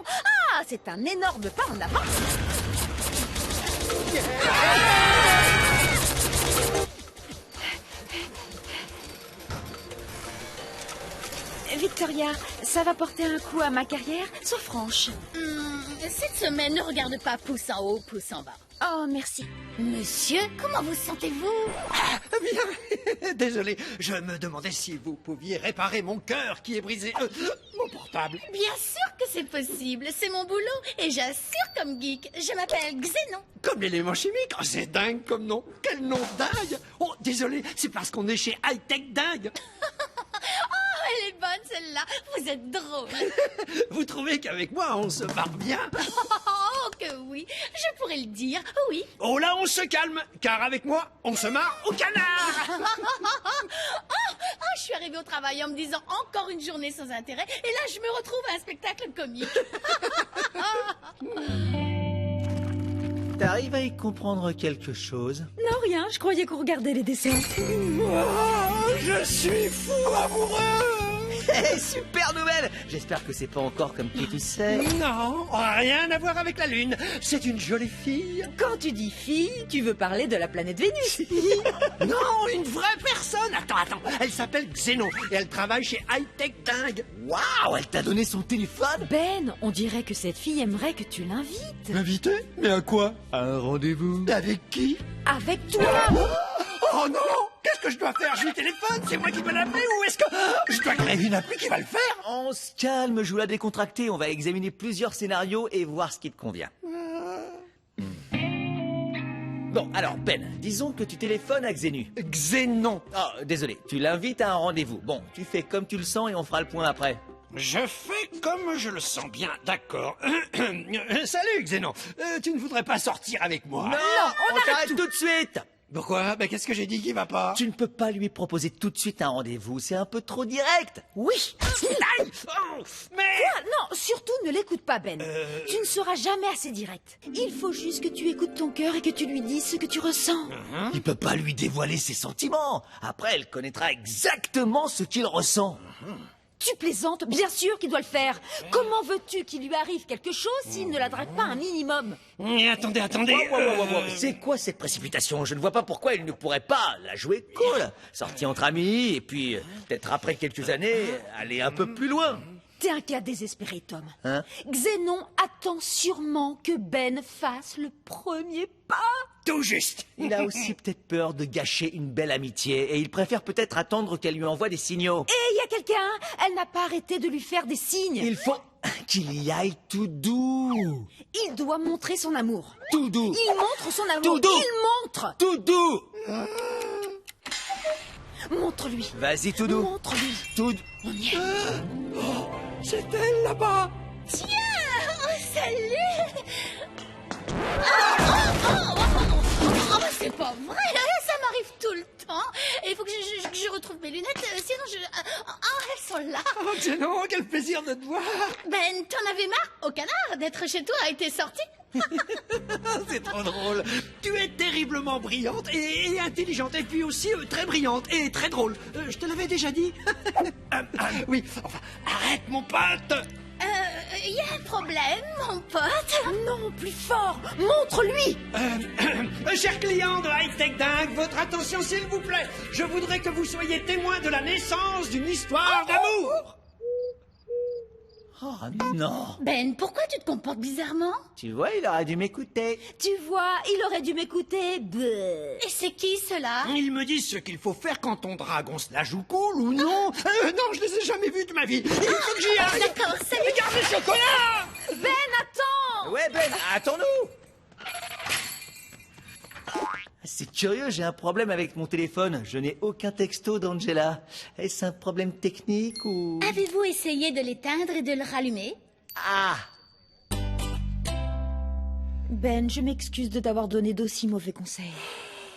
Speaker 5: Ah, c'est un énorme pas en avant. Victoria, ça va porter un coup à ma carrière, sois franche.
Speaker 9: Cette semaine, ne regarde pas pouce en haut, pouce en bas.
Speaker 5: Oh, merci.
Speaker 9: Monsieur, comment vous sentez-vous?
Speaker 3: Bien, désolé, je me demandais si vous pouviez réparer mon cœur qui est brisé. Mon portable.
Speaker 9: Bien sûr que c'est possible, c'est mon boulot et j'assure comme geek. Je m'appelle Xénon.
Speaker 3: Comme l'élément chimique. Oh, c'est dingue comme nom. Quel nom dingue. Oh, désolé, c'est parce qu'on est chez High Tech Dingue.
Speaker 9: Oh, elle est bonne celle-là. Vous êtes drôle.
Speaker 3: Vous trouvez qu'avec moi, on se marre bien?
Speaker 9: Oh, que oui. Je pourrais le dire, oui.
Speaker 3: Oh là, on se calme, car avec moi, on se marre au canard.
Speaker 9: Je suis arrivée au travail en me disant encore une journée sans intérêt et là, je me retrouve à un spectacle comique.
Speaker 1: T'arrives à y comprendre quelque chose?
Speaker 5: Non, rien, je croyais qu'on regardait les dessins.
Speaker 3: Oh, je suis fou amoureux.
Speaker 1: Super nouvelle. J'espère que c'est pas encore comme qui tu sais.
Speaker 3: Non, rien à voir avec la Lune. C'est une jolie fille.
Speaker 5: Quand tu dis fille, tu veux parler de la planète Vénus.
Speaker 3: Non, une vraie personne. Attends. Elle s'appelle Xeno et elle travaille chez High Tech Dingue.
Speaker 1: Waouh, elle t'a donné son téléphone?
Speaker 5: Ben, on dirait que cette fille aimerait que tu l'invites.
Speaker 3: Invité? Mais à quoi? À un rendez-vous. Avec qui?
Speaker 5: Avec toi.
Speaker 3: Oh non! Qu'est-ce que je dois faire? Je lui téléphone? C'est moi qui dois l'appeler ou est-ce que je dois créer une appli qui va le faire?
Speaker 1: On se calme, joue la décontractée. On va examiner plusieurs scénarios et voir ce qui te convient. Bon, alors, Ben, disons que tu téléphones à Xenu.
Speaker 3: Xénon.
Speaker 1: Oh, désolé, tu l'invites à un rendez-vous. Bon, tu fais comme tu le sens et on fera le point après.
Speaker 3: Je fais comme je le sens bien, d'accord. Salut Xénon. Tu ne voudrais pas sortir avec moi?
Speaker 1: Non, on t'arrête tout de suite.
Speaker 3: Pourquoi? Ben, qu'est-ce que j'ai dit qui va pas?
Speaker 1: Tu ne peux pas lui proposer tout de suite un rendez-vous, c'est un peu trop direct.
Speaker 5: Oui.
Speaker 3: Aïe! Oh, mais...
Speaker 5: Quoi? Non, surtout ne l'écoute pas, Ben. Tu ne seras jamais assez direct. Il faut juste que tu écoutes ton cœur et que tu lui dises ce que tu ressens.
Speaker 1: Il peut pas lui dévoiler ses sentiments. Après, elle connaîtra exactement ce qu'il ressent.
Speaker 5: Tu plaisantes? Bien sûr qu'il doit le faire. Comment veux-tu qu'il lui arrive quelque chose s'il ne la drague pas un minimum?
Speaker 3: Attendez.
Speaker 1: Wow. C'est quoi cette précipitation? Je ne vois pas pourquoi il ne pourrait pas la jouer cool. Sortie entre amis, et puis peut-être après quelques années, aller un peu plus loin.
Speaker 5: T'es un cas désespéré, Tom.
Speaker 1: Hein?
Speaker 5: Xénon attend sûrement que Ben fasse le premier pas.
Speaker 3: Tout juste.
Speaker 1: Il a aussi peut-être peur de gâcher une belle amitié, et il préfère peut-être attendre qu'elle lui envoie des signaux.
Speaker 5: Et il y a quelqu'un, elle n'a pas arrêté de lui faire des signes.
Speaker 1: Il faut qu'il y aille tout doux.
Speaker 5: Il doit montrer son amour.
Speaker 1: Tout doux.
Speaker 5: Il montre son amour.
Speaker 1: Tout doux.
Speaker 5: Il montre.
Speaker 1: Tout doux.
Speaker 5: Montre-lui.
Speaker 1: Vas-y, tout doux.
Speaker 5: Montre-lui.
Speaker 1: Tout doux.
Speaker 5: On y est.
Speaker 3: C'est elle là-bas.
Speaker 4: Tiens, salut.
Speaker 9: Oh, c'est pas vrai, ça m'arrive tout le temps. Et il faut que je retrouve mes lunettes, sinon je... elles sont là.
Speaker 3: Oh Xénon, quel plaisir de te voir.
Speaker 9: Ben, t'en avais marre, au canard, d'être chez toi et t'es sorti?
Speaker 3: C'est trop drôle. Tu es terriblement brillante et intelligente, et puis aussi très brillante et très drôle. Je te l'avais déjà dit. Oui, enfin, arrête mon pote.
Speaker 9: Y a un problème, mon pote?
Speaker 5: Non, plus fort. Montre-lui.
Speaker 3: Chers clients de High Tech Dingue, votre attention s'il vous plaît. Je voudrais que vous soyez témoins de la naissance d'une histoire d'amour.
Speaker 1: Oh non.
Speaker 9: Ben, pourquoi tu te comportes bizarrement?
Speaker 1: Tu vois, il aurait dû m'écouter.
Speaker 5: Tu vois, il aurait dû m'écouter. Bleu.
Speaker 9: Et c'est qui, cela?
Speaker 3: Ils me disent ce qu'il faut faire quand on drague. On se la joue cool ou non? Non, je les ai jamais vus de ma vie. Il faut que j'y aille.
Speaker 9: D'accord, salut.
Speaker 3: Regarde les chocolats.
Speaker 5: Ben, attends.
Speaker 1: Ouais, Ben, attends-nous. C'est curieux, j'ai un problème avec mon téléphone. Je n'ai aucun texto d'Angela. Est-ce un problème technique ou...
Speaker 9: Avez-vous essayé de l'éteindre et de le rallumer?
Speaker 1: Ah!
Speaker 5: Ben, je m'excuse de t'avoir donné d'aussi mauvais conseils.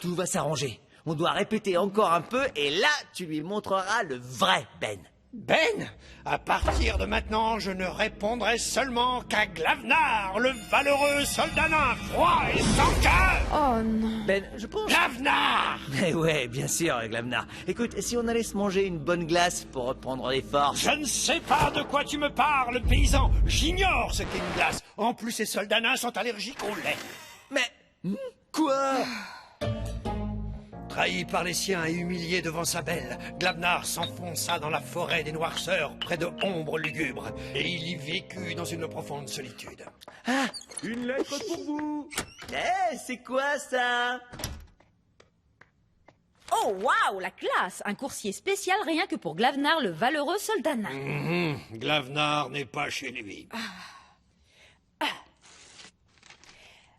Speaker 1: Tout va s'arranger. On doit répéter encore un peu et là, tu lui montreras le vrai Ben.
Speaker 3: Ben, à partir de maintenant, je ne répondrai seulement qu'à Glavnar, le valeureux soldat nain, froid et sans cœur.
Speaker 5: Oh non.
Speaker 1: Ben, je pense...
Speaker 3: Glavnar!
Speaker 1: Eh ouais, bien sûr, Glavnar. Écoute, si on allait se manger une bonne glace pour reprendre les forces...
Speaker 3: Je ne sais pas de quoi tu me parles, paysan. J'ignore ce qu'est une glace. En plus, ces soldats nains sont allergiques au lait.
Speaker 1: Mais... Quoi?
Speaker 3: Trahi par les siens et humilié devant sa belle, Glavnar s'enfonça dans la forêt des noirceurs, près de ombres lugubres, et il y vécut dans une profonde solitude.
Speaker 1: Ah!
Speaker 8: Une lettre pour vous.
Speaker 1: Eh, c'est quoi ça?
Speaker 5: Oh, waouh, la classe. Un coursier spécial rien que pour Glavnar, le valeureux soldat nain.
Speaker 3: Glavnar n'est pas chez lui.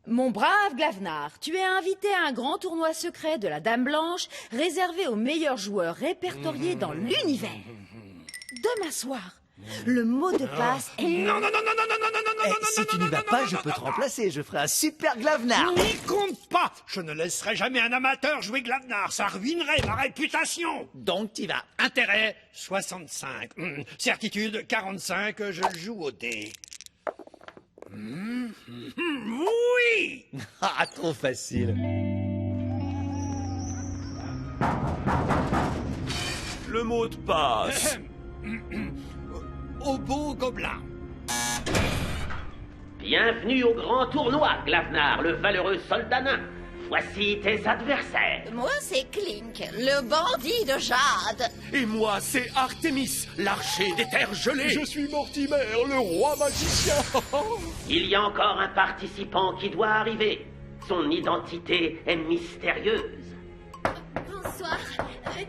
Speaker 5: Mon brave Glavnar, tu es invité à un grand tournoi secret de la Dame Blanche, réservé aux meilleurs joueurs répertoriés dans l'univers. Demain soir, le mot de passe est...
Speaker 3: Non,
Speaker 1: Si tu n'y vas pas, je peux te remplacer. Je ferai un super Glavnar.
Speaker 3: N'y compte pas. Je ne laisserai jamais un amateur jouer Glavnar. Ça ruinerait ma réputation.
Speaker 1: Donc t'y vas.
Speaker 3: Intérêt, 65. Certitude, 45. Je joue au dé. Oui.
Speaker 1: Ah, trop facile.
Speaker 8: Le mot de passe.
Speaker 3: Au beau gobelin.
Speaker 11: Bienvenue au grand tournoi, Glavnar, le valeureux soldat nain. Voici tes adversaires.
Speaker 4: Moi, c'est Clink, le bandit de Jade.
Speaker 10: Et moi, c'est Artemis, l'archer des terres gelées.
Speaker 8: Je suis Mortimer, le roi magicien.
Speaker 11: Il y a encore un participant qui doit arriver. Son identité est mystérieuse.
Speaker 9: Bonsoir.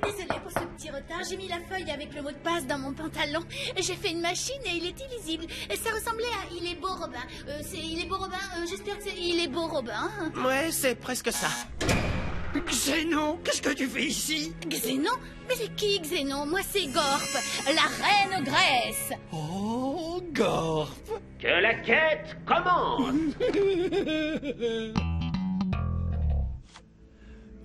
Speaker 9: Désolée pour ce petit retard. J'ai mis la feuille avec le mot de passe dans mon pantalon. J'ai fait une machine et il est illisible. Ça ressemblait à Il est beau Robin. Il est beau Robin. J'espère que c'est Il est beau Robin.
Speaker 3: Ouais, c'est presque ça. Xénon, qu'est-ce que tu fais ici?
Speaker 9: Xénon? Mais c'est qui Xénon? Moi c'est Gorp, la reine Grèce.
Speaker 3: Oh, Gorp.
Speaker 11: Que la quête commence.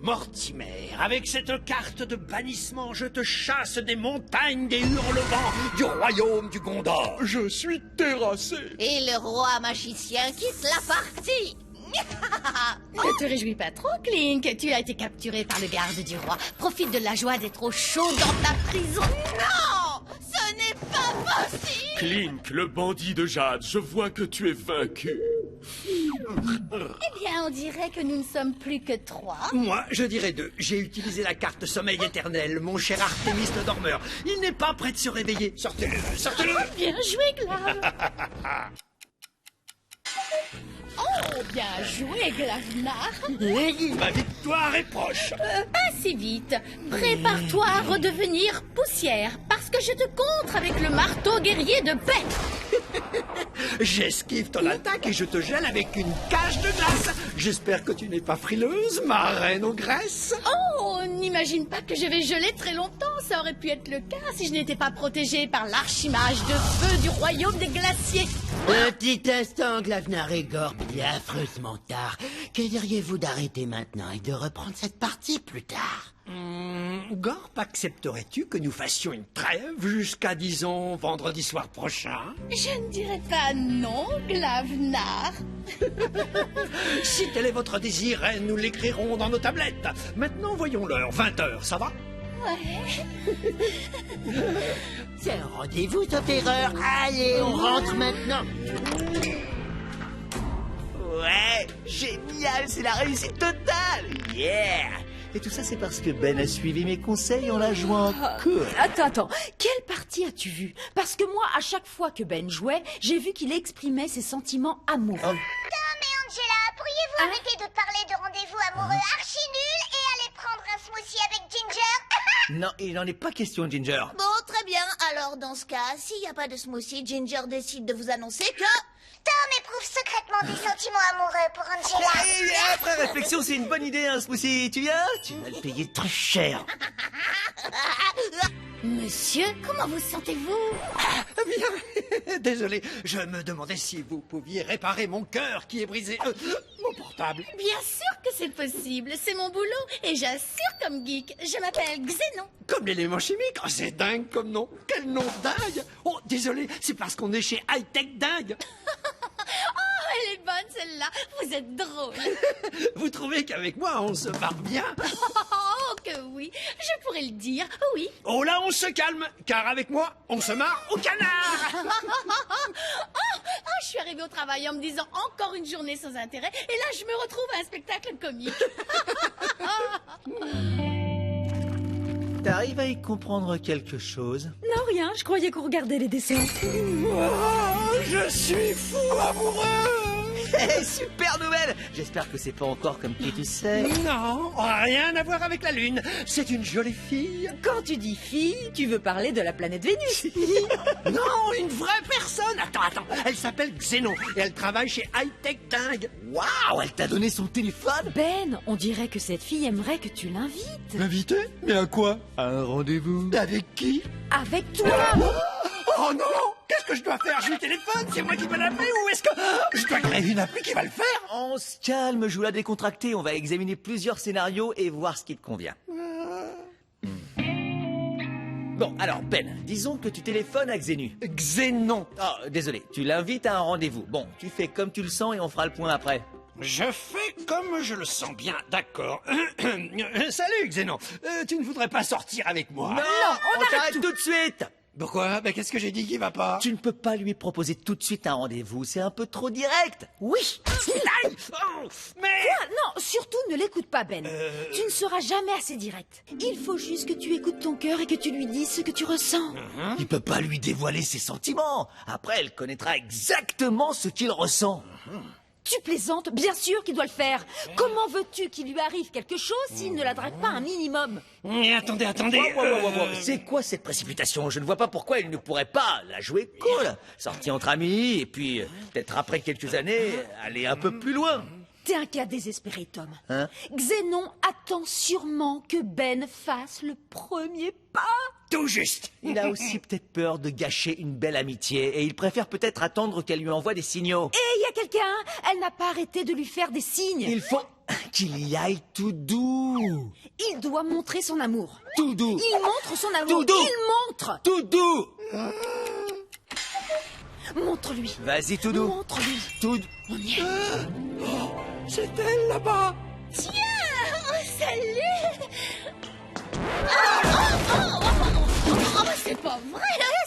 Speaker 3: Mortimer, avec cette carte de bannissement, je te chasse des montagnes des hurlements du royaume du Gondor.
Speaker 8: Je suis terrassé.
Speaker 4: Et le roi magicien quitte la partie.
Speaker 9: Ne te réjouis pas trop, Clink. Tu as été capturé par le garde du roi. Profite de la joie d'être au chaud dans ta prison.
Speaker 4: Non, ce n'est pas possible.
Speaker 10: Clink, le bandit de Jade, je vois que tu es vaincu.
Speaker 9: Eh bien, on dirait que nous ne sommes plus que 3.
Speaker 3: Moi, je dirais 2. J'ai utilisé la carte sommeil éternel, mon cher Artémis le dormeur. Il n'est pas prêt de se réveiller. Sortez-le, sortez-le.
Speaker 9: Bien joué, Glav. Oh, bien joué, Glavnar.
Speaker 3: Ma victoire est proche.
Speaker 9: Pas si vite. Prépare-toi à redevenir poussière, parce que je te contre avec le marteau guerrier de bête.
Speaker 3: J'esquive ton attaque et je te gèle avec une cage de glace. J'espère que tu n'es pas frileuse, ma reine aux graisses.
Speaker 9: Oh, n'imagine pas que je vais geler très longtemps. Ça aurait pu être le cas si je n'étais pas protégée par l'archimage de feu du royaume des glaciers.
Speaker 2: Un petit instant, Glavnar et Gorp, il est affreusement tard. Que diriez-vous d'arrêter maintenant et de reprendre cette partie plus tard?
Speaker 3: Gorp, accepterais-tu que nous fassions une trêve jusqu'à, disons, vendredi soir prochain?
Speaker 9: Je ne dirais pas non, Glavnar.
Speaker 3: Si tel est votre désir, reine, nous l'écrirons dans nos tablettes. Maintenant, voyons l'heure, 20h, ça va?
Speaker 9: Ouais.
Speaker 2: C'est un rendez-vous, sauf erreur. Allez, on rentre maintenant.
Speaker 1: Ouais, génial, c'est la réussite totale. Yeah. Et tout ça, c'est parce que Ben a suivi mes conseils en la jouant cool.
Speaker 5: Attends, quelle partie as-tu vue? Parce que moi, à chaque fois que Ben jouait, j'ai vu qu'il exprimait ses sentiments amoureux.
Speaker 4: Tom et Angela, pourriez-vous arrêter de parler de rendez-vous amoureux archi nul et aller prendre un smoothie avec Ginger?
Speaker 1: Non, il n'en est pas question, Ginger.
Speaker 4: Bon, très bien. Alors, dans ce cas, s'il n'y a pas de smoothie, Ginger décide de vous annoncer que... Tom éprouve secrètement des sentiments amoureux pour Angela.
Speaker 1: Ouais, après réflexion, c'est une bonne idée, un smoothie. Tu viens? Tu vas le payer très cher.
Speaker 9: Monsieur, comment vous sentez-vous?
Speaker 3: Bien, désolé, je me demandais si vous pouviez réparer mon cœur qui est brisé. Mon portable.
Speaker 9: Bien sûr que c'est possible, c'est mon boulot et j'assure comme geek. Je m'appelle Xénon.
Speaker 3: Comme l'élément chimique. Oh, c'est dingue comme nom. Quel nom dingue. Oh, désolé, c'est parce qu'on est chez High Tech Dingue.
Speaker 9: Oh, elle est bonne celle-là. Vous êtes drôle.
Speaker 3: Vous trouvez qu'avec moi, on se marre bien?
Speaker 9: Oh, que oui. Je pourrais le dire, oui.
Speaker 3: Oh là, on se calme, car avec moi, on se marre au canard.
Speaker 9: Oh, je suis arrivée au travail en me disant encore une journée sans intérêt, et là, je me retrouve à un spectacle comique.
Speaker 1: T'arrives à y comprendre quelque chose?
Speaker 5: Non, rien, je croyais qu'on regardait les dessins.
Speaker 3: Oh, je suis fou amoureux.
Speaker 1: Hey, super nouvelle! J'espère que c'est pas encore comme qui tu sais.
Speaker 3: Non, rien à voir avec la Lune. C'est une jolie fille.
Speaker 5: Quand tu dis fille, tu veux parler de la planète Vénus.
Speaker 3: Non, une vraie personne. Attends, elle s'appelle Xénon et elle travaille chez High Tech Dingue.
Speaker 1: Waouh, elle t'a donné son téléphone?
Speaker 5: Ben, on dirait que cette fille aimerait que tu l'invites.
Speaker 8: L'invité? Mais à quoi? À un rendez-vous?
Speaker 3: Avec qui?
Speaker 5: Avec toi.
Speaker 3: Oh non! Qu'est-ce que je dois faire? Je lui téléphone? C'est moi qui vais l'appeler ou est-ce que je dois créer une appli qui va le faire?
Speaker 1: On se calme, joue la décontractée. On va examiner plusieurs scénarios et voir ce qui te convient. Bon, alors Ben, disons que tu téléphones à Xénu.
Speaker 3: Xénon.
Speaker 1: Oh, désolé, tu l'invites à un rendez-vous. Bon, tu fais comme tu le sens et on fera le point après.
Speaker 3: Je fais comme je le sens bien, d'accord. Salut Xénon. Tu ne voudrais pas sortir avec moi?
Speaker 1: Non, on t'arrête tout de suite.
Speaker 3: Pourquoi? Ben, qu'est-ce que j'ai dit qui va pas?
Speaker 1: Tu ne peux pas lui proposer tout de suite un rendez-vous, c'est un peu trop direct.
Speaker 5: Oui.
Speaker 3: Aïe! Oh, mais...
Speaker 5: Quoi? Non, surtout ne l'écoute pas, Ben. Tu ne seras jamais assez direct. Il faut juste que tu écoutes ton cœur et que tu lui dises ce que tu ressens.
Speaker 1: Il peut pas lui dévoiler ses sentiments. Après, elle connaîtra exactement ce qu'il ressent.
Speaker 5: Tu plaisantes? Bien sûr qu'il doit le faire. Comment veux-tu qu'il lui arrive quelque chose s'il ne la drague pas un minimum?
Speaker 3: Attendez.
Speaker 1: Wow. C'est quoi cette précipitation? Je ne vois pas pourquoi il ne pourrait pas la jouer cool. Sortir entre amis, et puis peut-être après quelques années, aller un peu plus loin.
Speaker 5: T'es un cas désespéré, Tom.
Speaker 1: Hein?
Speaker 5: Xénon attend sûrement que Ben fasse le premier pas.
Speaker 3: Tout juste.
Speaker 1: Il a aussi peut-être peur de gâcher une belle amitié, et il préfère peut-être attendre qu'elle lui envoie des signaux.
Speaker 5: Et il y a quelqu'un, elle n'a pas arrêté de lui faire des signes.
Speaker 1: Il faut qu'il y aille tout doux.
Speaker 5: Il doit montrer son amour.
Speaker 1: Tout doux.
Speaker 5: Il montre son amour.
Speaker 1: Tout doux.
Speaker 5: Il montre.
Speaker 1: Tout doux.
Speaker 5: Montre-lui.
Speaker 1: Vas-y, tout doux.
Speaker 5: Montre-lui.
Speaker 1: Tout doux.
Speaker 5: On y est.
Speaker 3: C'est elle là-bas.
Speaker 4: Tiens, salut.
Speaker 9: C'est pas vrai,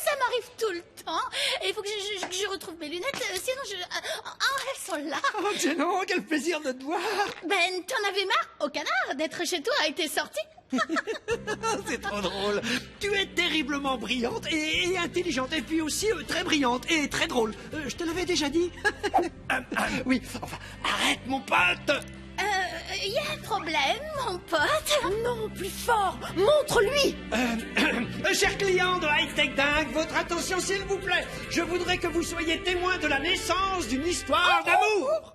Speaker 9: ça m'arrive tout le temps. Et il faut que je retrouve mes lunettes, sinon je... elles sont là.
Speaker 3: Oh, Xénon, quel plaisir de te voir.
Speaker 9: Ben, t'en avais marre, au canard, d'être chez toi et t'es sorti?
Speaker 3: C'est trop drôle. Tu es terriblement brillante et intelligente, et puis aussi très brillante et très drôle. Je te l'avais déjà dit. Oui, enfin, arrête mon pote.
Speaker 9: Y a un problème, mon pote?
Speaker 5: Non, plus fort. Montre-lui.
Speaker 3: Chers clients de High Tech Dingue, votre attention s'il vous plaît. Je voudrais que vous soyez témoins de la naissance d'une histoire d'amour.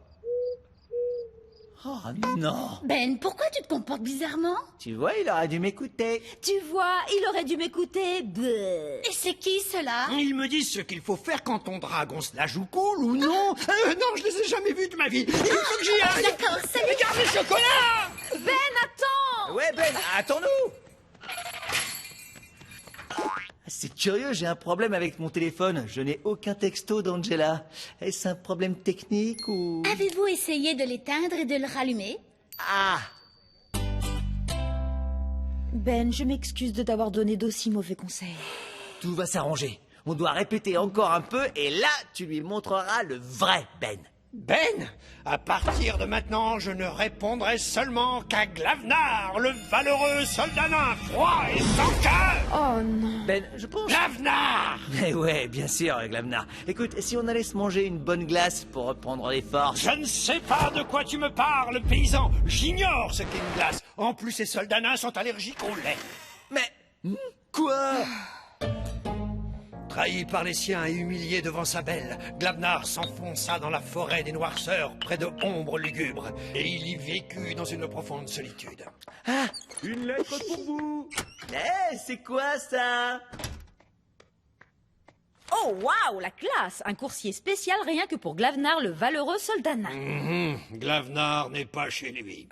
Speaker 1: Oh non.
Speaker 9: Ben, pourquoi tu te comportes bizarrement?
Speaker 1: Tu vois, il aurait dû m'écouter.
Speaker 5: Tu vois, il aurait dû m'écouter. Bleu.
Speaker 9: Et c'est qui, cela?
Speaker 3: Ils me disent ce qu'il faut faire quand on drague. On se la joue cool ou non? Non, je les ai jamais vus de ma vie. Il faut que j'y aille.
Speaker 9: D'accord, salut.
Speaker 3: Regarde les chocolats.
Speaker 5: Ben, attends.
Speaker 1: Ouais, Ben, attends-nous. C'est curieux, j'ai un problème avec mon téléphone. Je n'ai aucun texto d'Angela. Est-ce un problème technique ou...
Speaker 9: Avez-vous essayé de l'éteindre et de le rallumer?
Speaker 1: Ah!
Speaker 5: Ben, je m'excuse de t'avoir donné d'aussi mauvais conseils.
Speaker 1: Tout va s'arranger. On doit répéter encore un peu et là, tu lui montreras le vrai Ben.
Speaker 3: Ben, à partir de maintenant, je ne répondrai seulement qu'à Glavnar, le valeureux soldat nain, froid et sans cœur.
Speaker 5: Oh non.
Speaker 1: Ben, je pense...
Speaker 3: Glavnar!
Speaker 1: Eh ouais, bien sûr, Glavnar. Écoute, si on allait se manger une bonne glace pour reprendre les forces...
Speaker 3: Je ne sais pas de quoi tu me parles, paysan. J'ignore ce qu'est une glace. En plus, ces soldats nains sont allergiques au lait.
Speaker 1: Mais... Quoi?
Speaker 3: Trahi par les siens et humilié devant sa belle, Glavnar s'enfonça dans la forêt des noirceurs, près de ombres lugubres, et il y vécut dans une profonde solitude.
Speaker 1: Ah!
Speaker 8: Une lettre pour vous.
Speaker 1: Eh, c'est quoi ça?
Speaker 5: Oh, waouh, la classe. Un coursier spécial rien que pour Glavnar, le valeureux soldat nain.
Speaker 3: Glavnar n'est pas chez lui.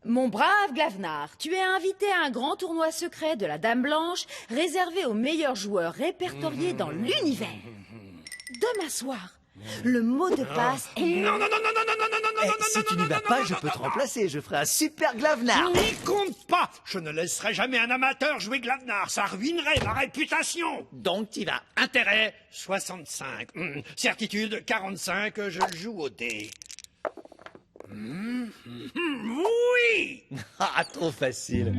Speaker 5: Mon brave Glavnar, tu es invité à un grand tournoi secret de la Dame Blanche, réservé aux meilleurs joueurs répertoriés dans l'univers. Demain soir, le mot de passe est...
Speaker 3: Non,
Speaker 1: Si tu n'y vas pas, je peux te remplacer. Je ferai un super Glavnar.
Speaker 3: N'y compte pas. Je ne laisserai jamais un amateur jouer Glavnar. Ça ruinerait ma réputation.
Speaker 1: Donc t'y vas.
Speaker 3: Intérêt, 65. Certitude, 45. Je le joue au dé. Oui.
Speaker 1: Ah, trop facile.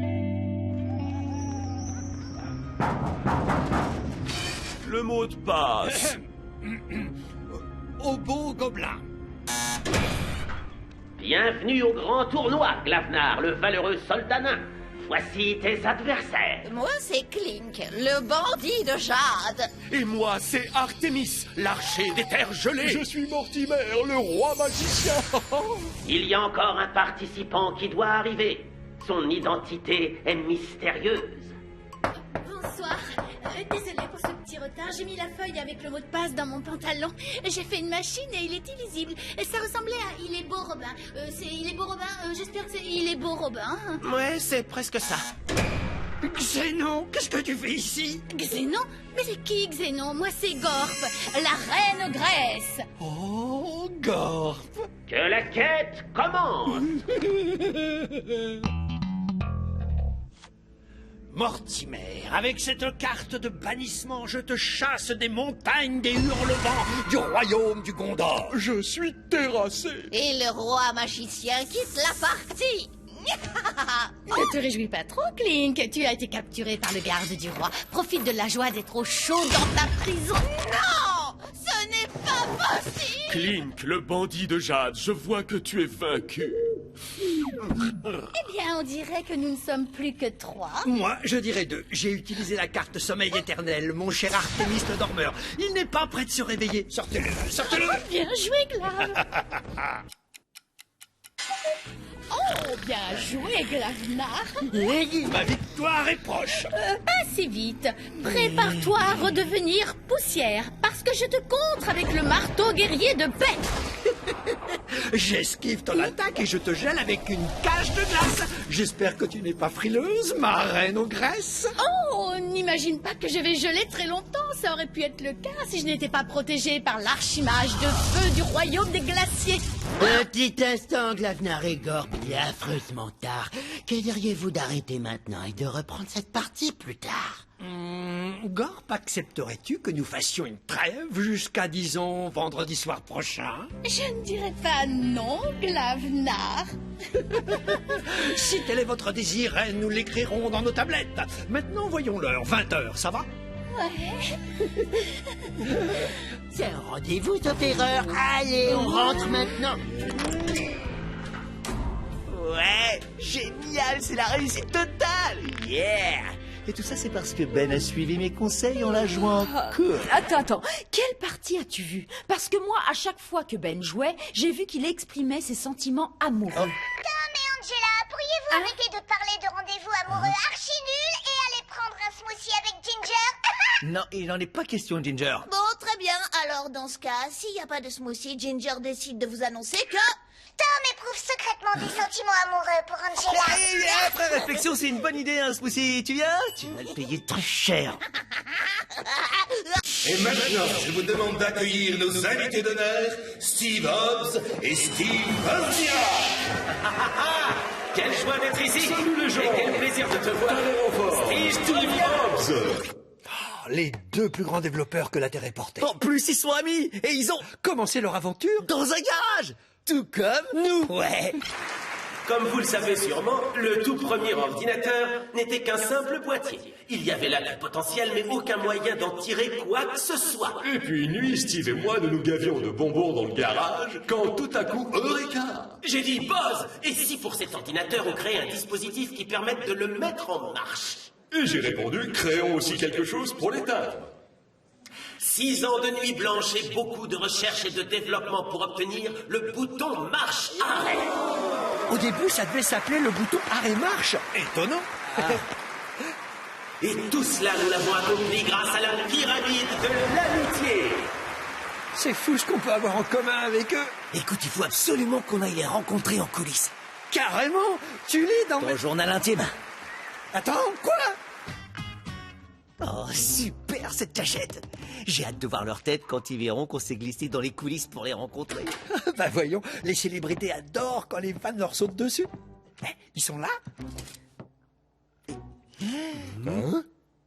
Speaker 8: Le mot de passe.
Speaker 3: Au beau gobelin.
Speaker 11: Bienvenue au grand tournoi, Glavnar, le valeureux soldat nain. Voici tes adversaires.
Speaker 4: Moi, c'est Clink, le bandit de Jade.
Speaker 8: Et moi, c'est Artemis, l'archer des terres gelées. Je suis Mortimer, le roi magicien.
Speaker 11: Il y a encore un participant qui doit arriver. Son identité est mystérieuse.
Speaker 9: Bonsoir. Désolée pour ce petit retard. J'ai mis la feuille avec le mot de passe dans mon pantalon. J'ai fait une machine et il est illisible. Ça ressemblait à Il est beau Robin. Il est beau Robin. J'espère que c'est Il est beau Robin.
Speaker 8: Ouais, c'est presque ça.
Speaker 3: Xénon, qu'est-ce que tu fais ici?
Speaker 9: Xénon? Mais c'est qui Xénon? Moi c'est Gorp, la reine Grèce.
Speaker 3: Oh, Gorp.
Speaker 11: Que la quête commence.
Speaker 3: Mortimer, avec cette carte de bannissement, je te chasse des montagnes des hurlements du royaume du Gondor.
Speaker 8: Je suis terrassé.
Speaker 9: Et le roi magicien quitte la partie. Ne te réjouis pas trop, Clink. Tu as été capturé par le garde du roi. Profite de la joie d'être au chaud dans ta prison. Non, ce n'est pas possible.
Speaker 8: Clink, le bandit de Jade, je vois que tu es vaincu.
Speaker 9: Eh bien, on dirait que nous ne sommes plus que 3.
Speaker 3: Moi, je dirais 2. J'ai utilisé la carte sommeil éternel, mon cher Artémis le dormeur. Il n'est pas prêt de se réveiller. Sortez-le, sortez-le.
Speaker 9: Bien joué, Glave. Oh, bien joué, Glavnar.
Speaker 3: Ma victoire est proche.
Speaker 9: Pas si vite. Prépare-toi à redevenir poussière, parce que je te contre avec le marteau guerrier de paix.
Speaker 3: J'esquive ton attaque et je te gèle avec une cage de glace. J'espère que tu n'es pas frileuse, ma reine aux graisses.
Speaker 9: Oh, n'imagine pas que je vais geler très longtemps. Ça aurait pu être le cas si je n'étais pas protégée par l'archimage de feu du royaume des glaciers.
Speaker 2: Petit instant, Glavnar et Gorp, il est affreusement tard. Que diriez-vous d'arrêter maintenant et de reprendre cette partie plus tard?
Speaker 3: Gorp, accepterais-tu que nous fassions une trêve jusqu'à, disons, vendredi soir prochain?
Speaker 9: Je ne dirais pas non, Glavnar.
Speaker 3: Si tel est votre désir, reine, nous l'écrirons dans nos tablettes. Maintenant, voyons l'heure, 20h, ça va?
Speaker 9: Ouais.
Speaker 2: C'est un rendez-vous, sauf erreur. Allez, on rentre maintenant.
Speaker 1: Ouais, génial, c'est la réussite totale. Yeah. Et tout ça, c'est parce que Ben a suivi mes conseils en la jouant cool.
Speaker 5: Attends, quelle partie as-tu vue? Parce que moi, à chaque fois que Ben jouait, j'ai vu qu'il exprimait ses sentiments amoureux.
Speaker 4: Tom et Angela, pourriez-vous arrêter de parler de rendez-vous amoureux archi nul et aller prendre un smoothie avec Ginger?
Speaker 1: Non, il n'en est pas question, Ginger.
Speaker 4: Bon, très bien. Alors, dans ce cas, s'il n'y a pas de smoothie, Ginger décide de vous annoncer que... Tom éprouve secrètement des sentiments amoureux pour Angela.
Speaker 1: Après réflexion, c'est une bonne idée, un smoothie. Tu viens? Tu vas le payer très cher.
Speaker 10: Et maintenant, je vous demande d'accueillir nos invités d'honneur, Steve Hobbs et Steve Wozniak.
Speaker 11: Quelle joie d'être ici. Salut les gens. Et quel plaisir de te voir. Steve Hobbs.
Speaker 3: Les 2 plus grands développeurs que la Terre ait portés.
Speaker 1: En plus, ils sont amis et ils ont
Speaker 3: commencé leur aventure
Speaker 1: dans un garage. Tout comme nous. Ouais.
Speaker 11: Comme vous le savez sûrement, le tout premier ordinateur n'était qu'un simple boîtier. Il y avait là du potentiel, mais aucun moyen d'en tirer quoi que ce soit.
Speaker 8: Et puis une nuit, Steve et moi, nous nous gavions de bonbons dans le garage, quand tout à coup, Eureka!
Speaker 11: J'ai dit, Buzz, et si pour cet ordinateur on créait un dispositif qui permette de le mettre en marche?
Speaker 8: Et j'ai répondu, créons aussi quelque chose pour l'éteindre.
Speaker 11: 6 ans de nuit blanche et beaucoup de recherche et de développement pour obtenir le bouton marche-arrêt.
Speaker 3: Au début, ça devait s'appeler le bouton arrêt-marche. Étonnant.
Speaker 11: Et tout cela, nous l'avons accompli grâce à la pyramide de l'amitié.
Speaker 3: C'est fou ce qu'on peut avoir en commun avec eux.
Speaker 1: Écoute, il faut absolument qu'on aille les rencontrer en coulisses.
Speaker 3: Carrément. Tu lis dans
Speaker 1: ton journal intime.
Speaker 3: Attends, quoi?
Speaker 1: Oh, super cette cachette. J'ai hâte de voir leur tête quand ils verront qu'on s'est glissé dans les coulisses pour les rencontrer.
Speaker 3: Bah voyons, les célébrités adorent quand les fans leur sautent dessus. Ils sont là?
Speaker 1: Hein?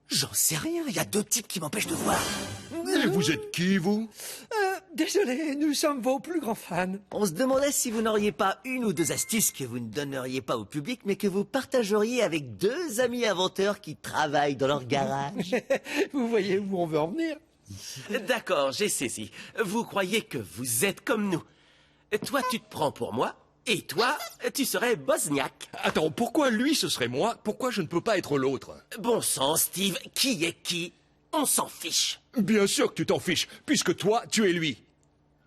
Speaker 1: J'en sais rien, il y a 2 types qui m'empêchent de voir.
Speaker 8: Et vous êtes qui, vous?
Speaker 3: Désolé, nous sommes vos plus grands fans.
Speaker 1: On se demandait si vous n'auriez pas 1 ou 2 astuces que vous ne donneriez pas au public, mais que vous partageriez avec 2 amis inventeurs qui travaillent dans leur garage.
Speaker 3: Vous voyez où on veut en venir?
Speaker 11: D'accord, j'ai saisi. Vous croyez que vous êtes comme nous. Toi, tu te prends pour moi, et toi, tu serais Wozniak.
Speaker 8: Attends, pourquoi lui, ce serait moi? Pourquoi je ne peux pas être l'autre?
Speaker 11: Bon sang, Steve, qui est qui? On s'en fiche.
Speaker 8: Bien sûr que tu t'en fiches, puisque toi, tu es lui.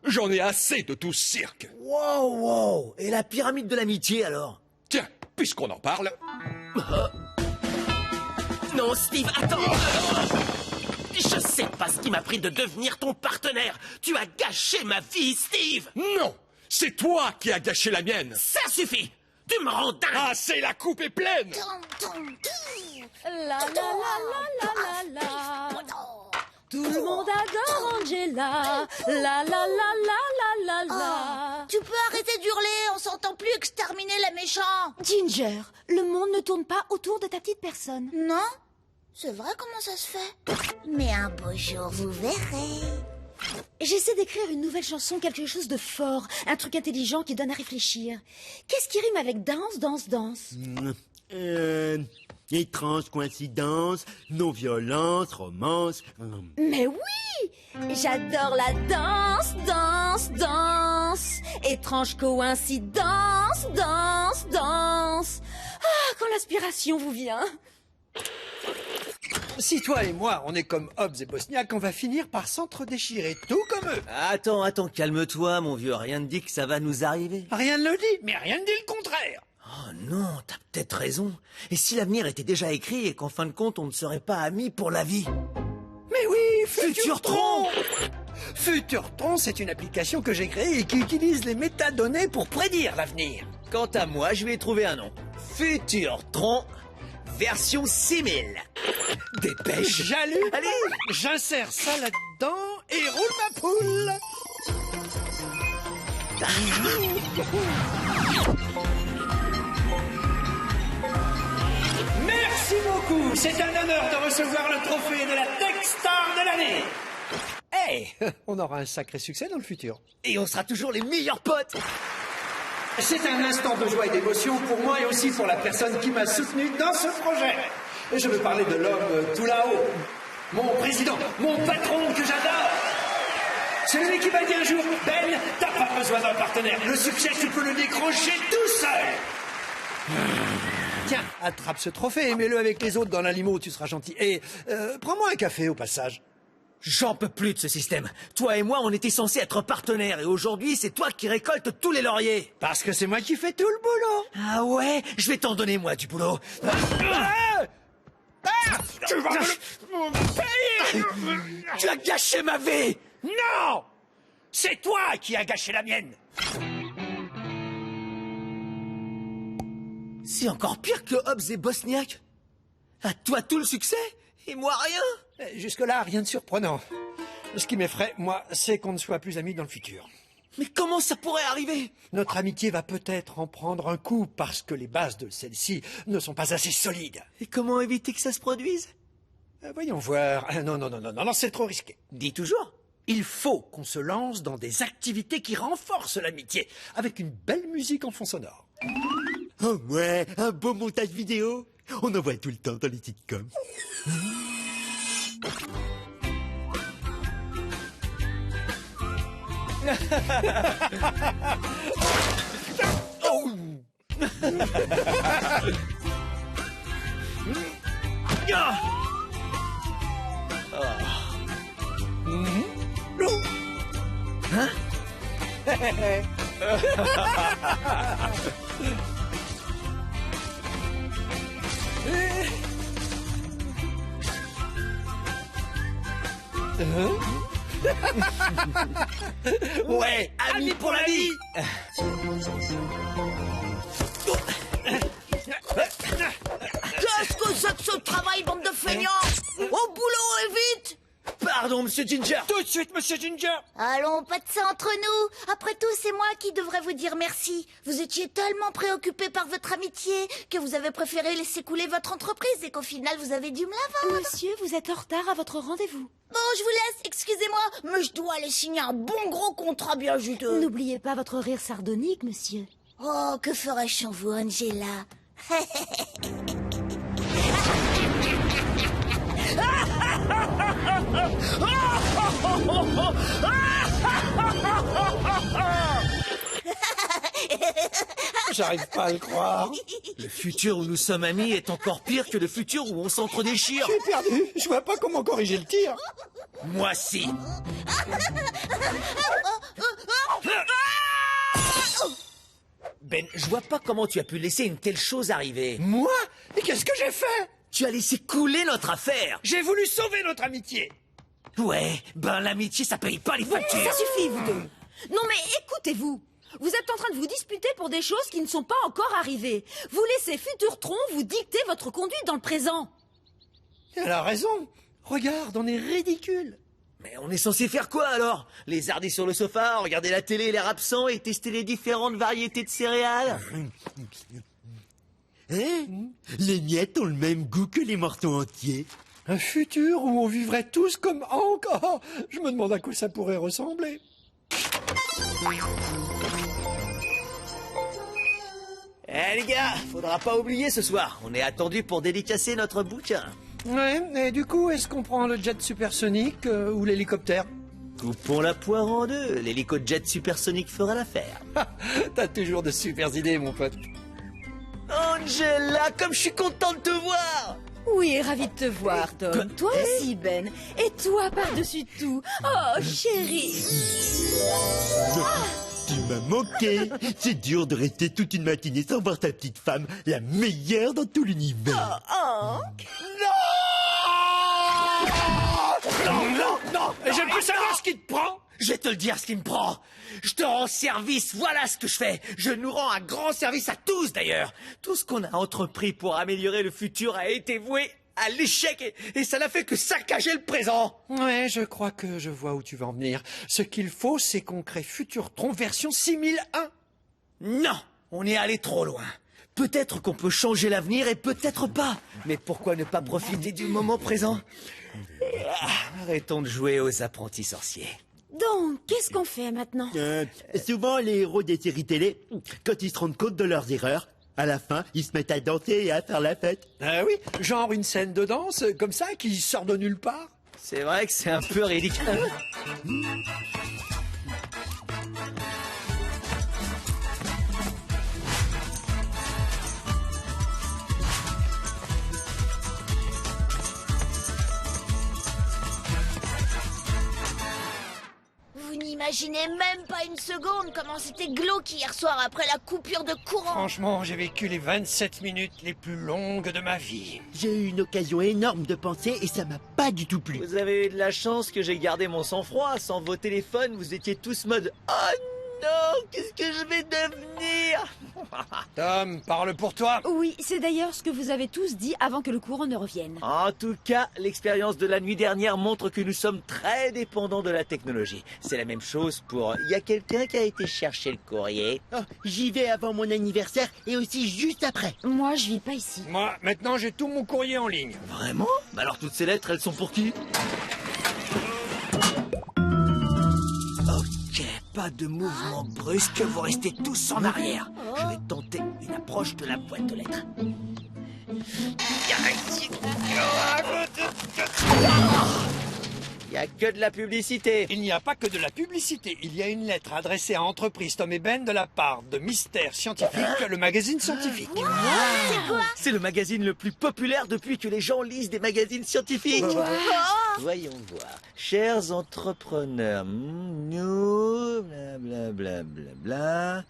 Speaker 8: J'en ai assez de tout ce cirque.
Speaker 1: Wow. Et la pyramide de l'amitié, alors?
Speaker 8: Tiens, puisqu'on en parle...
Speaker 11: Non, Steve, attends. Je sais pas ce qui m'a pris de devenir ton partenaire. Tu as gâché ma vie, Steve.
Speaker 8: Non, c'est toi qui as gâché la mienne.
Speaker 11: Ça suffit. Tu me rends dingue.
Speaker 8: Ah, c'est la coupe est pleine.
Speaker 5: La la la la la la la. Tout le monde adore Angela. La la la la la la la.
Speaker 4: Tu peux arrêter d'hurler, on s'entend plus exterminer les méchants.
Speaker 5: Ginger, le monde ne tourne pas autour de ta petite personne.
Speaker 4: Non? C'est vrai, comment ça se fait? Mais un beau jour, vous verrez.
Speaker 5: J'essaie d'écrire une nouvelle chanson, quelque chose de fort, un truc intelligent qui donne à réfléchir. Qu'est-ce qui rime avec danse, danse, danse?
Speaker 12: Étrange coïncidence, non-violence, romance.
Speaker 5: Mais oui! J'adore la danse, danse, danse. Étrange coïncidence, danse, danse. Ah, quand l'inspiration vous vient.
Speaker 3: Si toi et moi, on est comme Hobbes et Bosniak, on va finir par s'entre-déchirer, tout comme eux.
Speaker 1: Attends, calme-toi, mon vieux. Rien ne dit que ça va nous arriver.
Speaker 3: Rien ne le dit, mais rien ne dit le contraire.
Speaker 1: Oh non, t'as peut-être raison. Et si l'avenir était déjà écrit et qu'en fin de compte, on ne serait pas amis pour la vie?
Speaker 3: Mais oui,
Speaker 1: Futurtron!
Speaker 3: Futurtron, c'est une application que j'ai créée et qui utilise les métadonnées pour prédire l'avenir.
Speaker 1: Quant à moi, je vais trouver un nom. Futurtron, version 6000. Dépêche.
Speaker 3: J'allume,
Speaker 1: Allez,
Speaker 3: j'insère ça là-dedans et roule ma poule. Merci beaucoup. C'est un honneur de recevoir le trophée de la Tech Star de l'année. Hey, on aura un sacré succès dans le futur.
Speaker 1: et on sera toujours les meilleurs potes.
Speaker 3: C'est un instant de joie et d'émotion pour moi et aussi pour la personne qui m'a soutenu dans ce projet. Et je veux parler de l'homme tout là-haut. Mon président, mon patron que j'adore. Celui qui m'a dit un jour, Ben, t'as pas besoin d'un partenaire. Le succès, tu peux le décrocher tout seul. Tiens, attrape ce trophée et mets-le avec les autres dans la limo, tu seras gentil. Et prends-moi un café au passage.
Speaker 1: J'en peux plus de ce système. Toi et moi, on était censés être partenaires et aujourd'hui, c'est toi qui récoltes tous les lauriers.
Speaker 3: Parce que c'est moi qui fais tout le boulot.
Speaker 1: Ah ouais? Je vais t'en donner, moi, du boulot.
Speaker 3: Tu vas me payer.
Speaker 1: Tu as gâché ma vie!
Speaker 3: Non! C'est toi qui as gâché la mienne.
Speaker 1: C'est encore pire que Hobbes et Bosniak. À toi tout le succès et moi rien.
Speaker 3: Jusque-là, rien de surprenant. Ce qui m'effraie, moi, c'est qu'on ne soit plus amis dans le futur.
Speaker 1: Mais comment ça pourrait arriver?
Speaker 3: Notre amitié va peut-être en prendre un coup parce que les bases de celle-ci ne sont pas assez solides.
Speaker 1: Et comment éviter que ça se produise?
Speaker 3: Voyons voir. Non, c'est trop risqué.
Speaker 1: Dis toujours.
Speaker 3: Il faut qu'on se lance dans des activités qui renforcent l'amitié, avec une belle musique en fond sonore.
Speaker 12: Oh ouais, un beau montage vidéo. On en voit tout le temps dans les sitcoms.
Speaker 1: Oh. Hein? Ouais, amis pour la vie.
Speaker 4: Qu'est-ce que c'est que ce travail, bande de feignants? Au boulot et vite!
Speaker 1: Pardon, Monsieur Ginger.
Speaker 3: Tout de suite, Monsieur Ginger.
Speaker 4: Allons, pas de ça entre nous. Après tout, c'est moi qui devrais vous dire merci. Vous étiez tellement préoccupé par votre amitié que vous avez préféré laisser couler votre entreprise et qu'au final, vous avez dû me la vendre.
Speaker 5: Monsieur, vous êtes en retard à votre rendez-vous.
Speaker 4: Bon, je vous laisse, excusez-moi, mais je dois aller signer un bon gros contrat bien juteux.
Speaker 5: N'oubliez pas votre rire sardonique, monsieur.
Speaker 4: Oh, que ferais-je sans vous, Angela?
Speaker 3: J'arrive pas à le croire.
Speaker 1: Le futur où nous sommes amis est encore pire que le futur où on s'entre-déchire.
Speaker 3: Je suis perdu. Je vois pas comment corriger le tir.
Speaker 1: Moi si. Ben, je vois pas comment tu as pu laisser une telle chose arriver.
Speaker 3: Moi? Et qu'est-ce que j'ai fait?
Speaker 1: Tu as laissé couler notre affaire.
Speaker 3: J'ai voulu sauver notre amitié.
Speaker 1: Ouais, ben l'amitié ça paye pas les
Speaker 5: Ça
Speaker 1: factures.
Speaker 5: suffit, vous deux. Non mais écoutez-vous. Vous êtes en train de vous disputer pour des choses qui ne sont pas encore arrivées. Vous laissez Futurtron vous dicter votre conduite dans le présent.
Speaker 3: Elle a raison. Regarde, on est ridicule.
Speaker 1: Mais on est censé faire quoi alors? Lézarder sur le sofa, regarder la télé, l'air absent et tester les différentes variétés de céréales?
Speaker 12: Hein? Les miettes ont le même goût que les morceaux entiers.
Speaker 3: Un futur où on vivrait tous comme Hank. Oh, je me demande à quoi ça pourrait ressembler.
Speaker 1: Eh les gars, faudra pas oublier ce soir, on est attendus pour dédicacer notre bouquin.
Speaker 3: Ouais, et du coup, est-ce qu'on prend le jet supersonique ou l'hélicoptère?
Speaker 1: Coupons la poire en deux, l'hélico-jet supersonique fera l'affaire.
Speaker 3: T'as toujours de super idées, mon pote.
Speaker 1: Angela, comme je suis content de te voir!
Speaker 5: Oui, ravi de te voir, Tom. Toi aussi, Ben. Et toi, par-dessus tout. Oh, chérie.
Speaker 12: Tu m'as manqué. C'est dur de rester toute une matinée sans voir ta petite femme, la meilleure dans tout l'univers.
Speaker 3: Non, je peux savoir ce qui te prend.
Speaker 1: Je vais te le dire ce qui me prend. Je te rends service, voilà ce que je fais. Je nous rends un grand service à tous d'ailleurs. Tout ce qu'on a entrepris pour améliorer le futur a été voué à l'échec et ça n'a fait que saccager le présent.
Speaker 3: Ouais, je crois que je vois où tu vas en venir. Ce qu'il faut, c'est qu'on crée Futurtron version 6001.
Speaker 1: Non, on est allé trop loin. Peut-être qu'on peut changer l'avenir et peut-être pas. Mais pourquoi ne pas profiter du moment présent? Arrêtons de jouer aux apprentis sorciers.
Speaker 5: Donc, qu'est-ce qu'on fait maintenant?
Speaker 12: Souvent, les héros des séries télé, quand ils se rendent compte de leurs erreurs, à la fin, ils se mettent à danser et à faire la fête.
Speaker 3: Ah oui, genre une scène de danse, comme ça, qui sort de nulle part.
Speaker 1: C'est vrai que c'est un peu ridicule.
Speaker 4: Vous n'imaginez même pas une seconde comment c'était glauque hier soir après la coupure de courant.
Speaker 3: Franchement, j'ai vécu les 27 minutes les plus longues de ma vie.
Speaker 12: J'ai eu une occasion énorme de penser et ça m'a pas du tout plu.
Speaker 1: Vous avez eu de la chance que j'ai gardé mon sang-froid. Sans vos téléphones, vous étiez tous mode « Oh non, qu'est-ce que je vais devenir ?»
Speaker 3: Tom, parle pour toi.
Speaker 5: Oui, c'est d'ailleurs ce que vous avez tous dit avant que le courant ne revienne.
Speaker 1: En tout cas, l'expérience de la nuit dernière montre que nous sommes très dépendants de la technologie. C'est la même chose pour... Il y a quelqu'un qui a été chercher le courrier.
Speaker 2: Oh, j'y vais avant mon anniversaire et aussi juste après.
Speaker 5: Moi, je vis pas ici.
Speaker 3: Moi, maintenant, j'ai tout mon courrier en ligne.
Speaker 1: Vraiment? Bah alors toutes ces lettres, elles sont pour qui? Ok, pas de mouvement brusque, vous restez tous en arrière. Je vais tenter une approche de la boîte de lettres. Il n'y a que de la publicité.
Speaker 3: Il n'y a pas que de la publicité. Il y a une lettre adressée à Entreprise Tom et Ben de la part de Mystère Scientifique, le magazine scientifique.
Speaker 4: C'est quoi?
Speaker 1: C'est le magazine le plus populaire depuis que les gens lisent des magazines scientifiques. Voyons voir. Chers entrepreneurs, nous, blablabla, bla.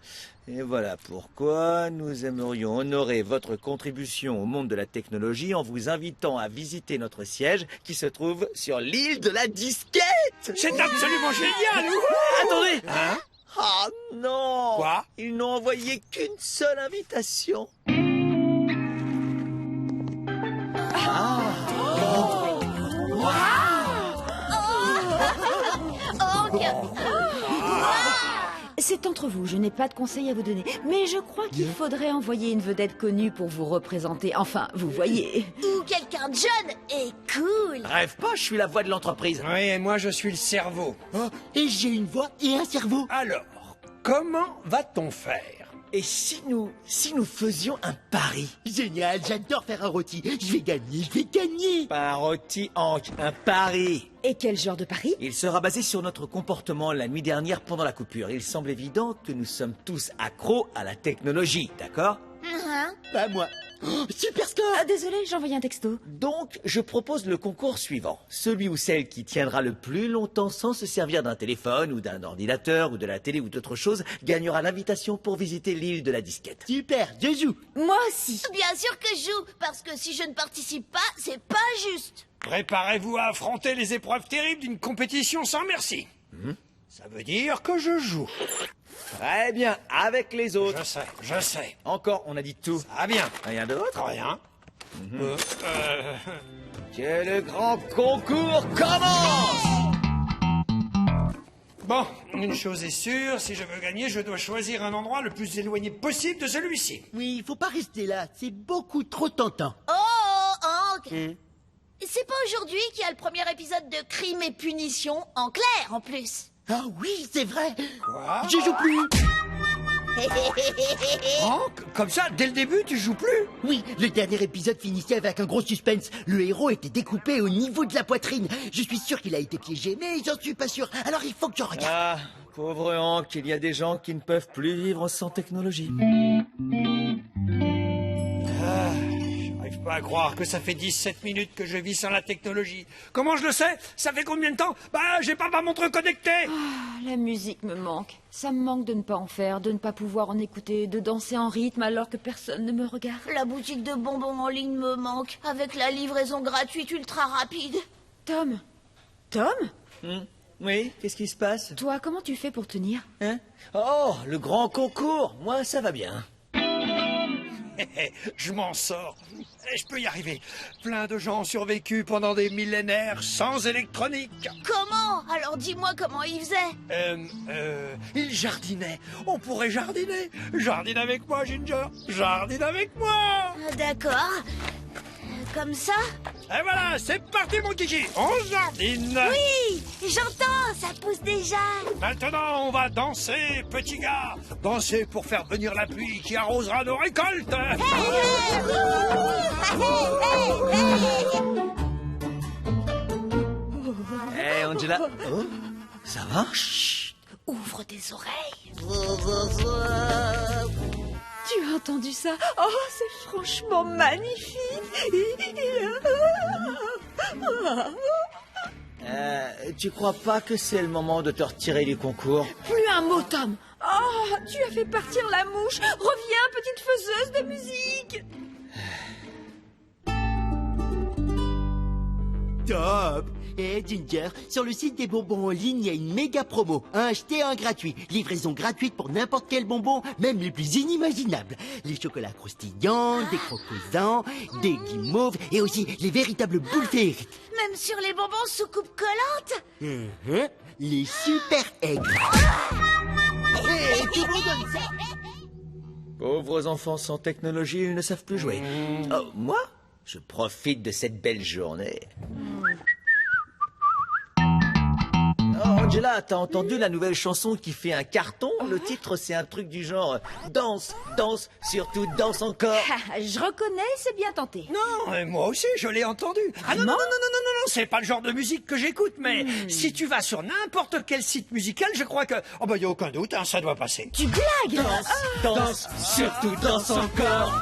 Speaker 1: Et voilà pourquoi nous aimerions honorer votre contribution au monde de la technologie en vous invitant à visiter notre siège qui se trouve sur l'île de la disquette.
Speaker 3: C'est absolument génial.
Speaker 1: Attendez.
Speaker 3: Hein?
Speaker 1: Ah non.
Speaker 3: Quoi?
Speaker 1: Ils n'ont envoyé qu'une seule invitation.
Speaker 5: C'est entre vous, je n'ai pas de conseils à vous donner. Mais je crois qu'il faudrait envoyer une vedette connue pour vous représenter. Enfin, vous voyez.
Speaker 4: Ou quelqu'un de jeune et cool.
Speaker 1: Rêve pas, je suis la voix de l'entreprise.
Speaker 3: Oui, et moi, je suis le cerveau.
Speaker 2: Oh, et j'ai une voix et un cerveau.
Speaker 3: Alors, comment va-t-on faire?
Speaker 1: Et si nous faisions un pari?
Speaker 2: Génial, j'adore faire un rôti. Je vais gagner.
Speaker 1: Pas un rôti, Hank, un pari.
Speaker 5: Et quel genre de pari?
Speaker 1: Il sera basé sur notre comportement la nuit dernière pendant la coupure. Il semble évident que nous sommes tous accros à la technologie, d'accord?
Speaker 2: Pas moi. Oh, super score.
Speaker 5: Ah, désolé, j'ai envoyé un texto.
Speaker 1: Donc, je propose le concours suivant. Celui ou celle qui tiendra le plus longtemps sans se servir d'un téléphone ou d'un ordinateur ou de la télé ou d'autre chose gagnera l'invitation pour visiter l'île de la disquette.
Speaker 2: Super, je joue.
Speaker 5: Moi aussi.
Speaker 4: Bien sûr que je joue, parce que si je ne participe pas, c'est pas juste.
Speaker 3: Préparez-vous à affronter les épreuves terribles d'une compétition sans merci. Ça veut dire que je joue.
Speaker 1: Très bien, avec les autres.
Speaker 3: Je sais.
Speaker 1: Encore, on a dit tout.
Speaker 3: Ah bien.
Speaker 1: Rien d'autre?
Speaker 3: Rien.
Speaker 1: Que le grand concours commence!
Speaker 3: Bon, une chose est sûre, si je veux gagner, je dois choisir un endroit le plus éloigné possible de celui-ci.
Speaker 2: Oui, il faut pas rester là, c'est beaucoup trop tentant.
Speaker 4: Oh, Hank! C'est pas aujourd'hui qu'il y a le premier épisode de Crime et Punition, en clair en plus.
Speaker 2: Ah oui, c'est vrai.
Speaker 3: Quoi?
Speaker 2: Je joue plus.
Speaker 3: Hank, comme ça, dès le début, tu joues plus?
Speaker 2: Oui, le dernier épisode finissait avec un gros suspense. Le héros était découpé au niveau de la poitrine. Je suis sûr qu'il a été piégé, mais j'en suis pas sûr. Alors il faut que je regarde.
Speaker 1: Ah, pauvre Hank, il y a des gens qui ne peuvent plus vivre sans technologie.
Speaker 3: J'arrive pas à croire que ça fait 17 minutes que je vis sans la technologie. Comment je le sais? Ça fait combien de temps? Bah, j'ai pas ma montre connectée.
Speaker 5: La musique me manque. Ça me manque de ne pas en faire, de ne pas pouvoir en écouter, de danser en rythme alors que personne ne me regarde.
Speaker 4: La boutique de bonbons en ligne me manque, avec la livraison gratuite ultra rapide.
Speaker 5: Tom?
Speaker 1: Oui, qu'est-ce qui se passe?
Speaker 5: Toi, comment tu fais pour tenir?
Speaker 1: Hein? Oh, le grand concours. Moi, ça va bien.
Speaker 3: Je m'en sors. Et je peux y arriver. Plein de gens ont survécu pendant des millénaires sans électronique.
Speaker 4: Comment? Alors dis-moi comment ils faisaient.
Speaker 3: Ils jardinaient. On pourrait jardiner. Jardine avec moi, Ginger. Jardine avec moi.
Speaker 4: D'accord. Comme ça?
Speaker 3: Et voilà, c'est parti, mon kiki. On jardine.
Speaker 4: Oui, j'entends, ça pousse déjà.
Speaker 3: Maintenant, on va danser, petit gars. Danser pour faire venir la pluie qui arrosera nos récoltes.
Speaker 1: Hé, Angela. Oh, ça va? Chut.
Speaker 4: Ouvre tes oreilles.
Speaker 5: Tu as entendu ça? Oh, c'est franchement magnifique.
Speaker 1: Tu crois pas que c'est le moment de te retirer du concours?
Speaker 5: Plus un mot, Tom. Oh, tu as fait partir la mouche. Reviens, petite faiseuse de musique.
Speaker 2: Top. Eh Ginger, sur le site des bonbons en ligne, il y a une méga promo. Un acheté, un gratuit. Livraison gratuite pour n'importe quel bonbon, même les plus inimaginables. Les chocolats croustillants, des crocosants, des guimauves et aussi les véritables boules féeriques.
Speaker 4: Même sur les bonbons sous coupe collante.
Speaker 2: Les super aigres. Et tout le monde donne ça.
Speaker 1: Pauvres enfants sans technologie, ils ne savent plus jouer. Oh, moi, je profite de cette belle journée. Oh, Angela, t'as entendu la nouvelle chanson qui fait un carton? Le titre, c'est un truc du genre danse, danse, surtout danse encore.
Speaker 5: Je reconnais, c'est bien tenté.
Speaker 3: Non, moi aussi, je l'ai entendu. Ah non, c'est pas le genre de musique que j'écoute, mais si tu vas sur n'importe quel site musical, je crois que... Oh bah, y a aucun doute, hein, ça doit passer.
Speaker 5: Tu blagues?
Speaker 1: Danse, surtout danse encore.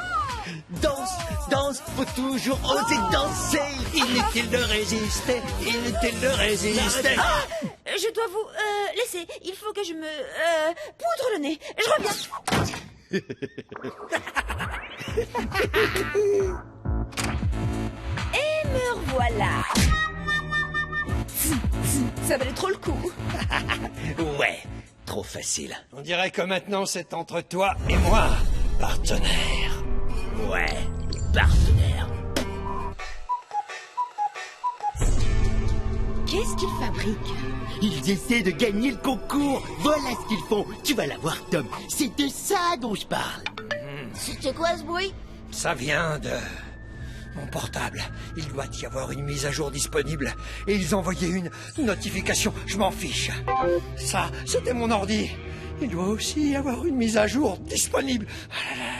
Speaker 1: Danse, danse, faut toujours oser danser. Inutile de résister, inutile de résister.
Speaker 5: Je dois vous laisser. Il faut que je me poudre le nez. Je reviens. Et me revoilà. Ça valait trop le coup.
Speaker 1: Ouais, trop facile.
Speaker 3: On dirait que maintenant, c'est entre toi et moi, partenaire.
Speaker 1: Ouais, partenaire.
Speaker 5: Qu'est-ce qu'ils fabriquent?
Speaker 2: Ils essaient de gagner le concours. Voilà ce qu'ils font. Tu vas la voir, Tom. C'est de ça dont je parle.
Speaker 4: C'était quoi ce bruit?
Speaker 3: Ça vient de mon portable. Il doit y avoir une mise à jour disponible. Et ils envoyaient une notification. Je m'en fiche. Ça, c'était mon ordi. Il doit aussi y avoir une mise à jour disponible. Ah là là là.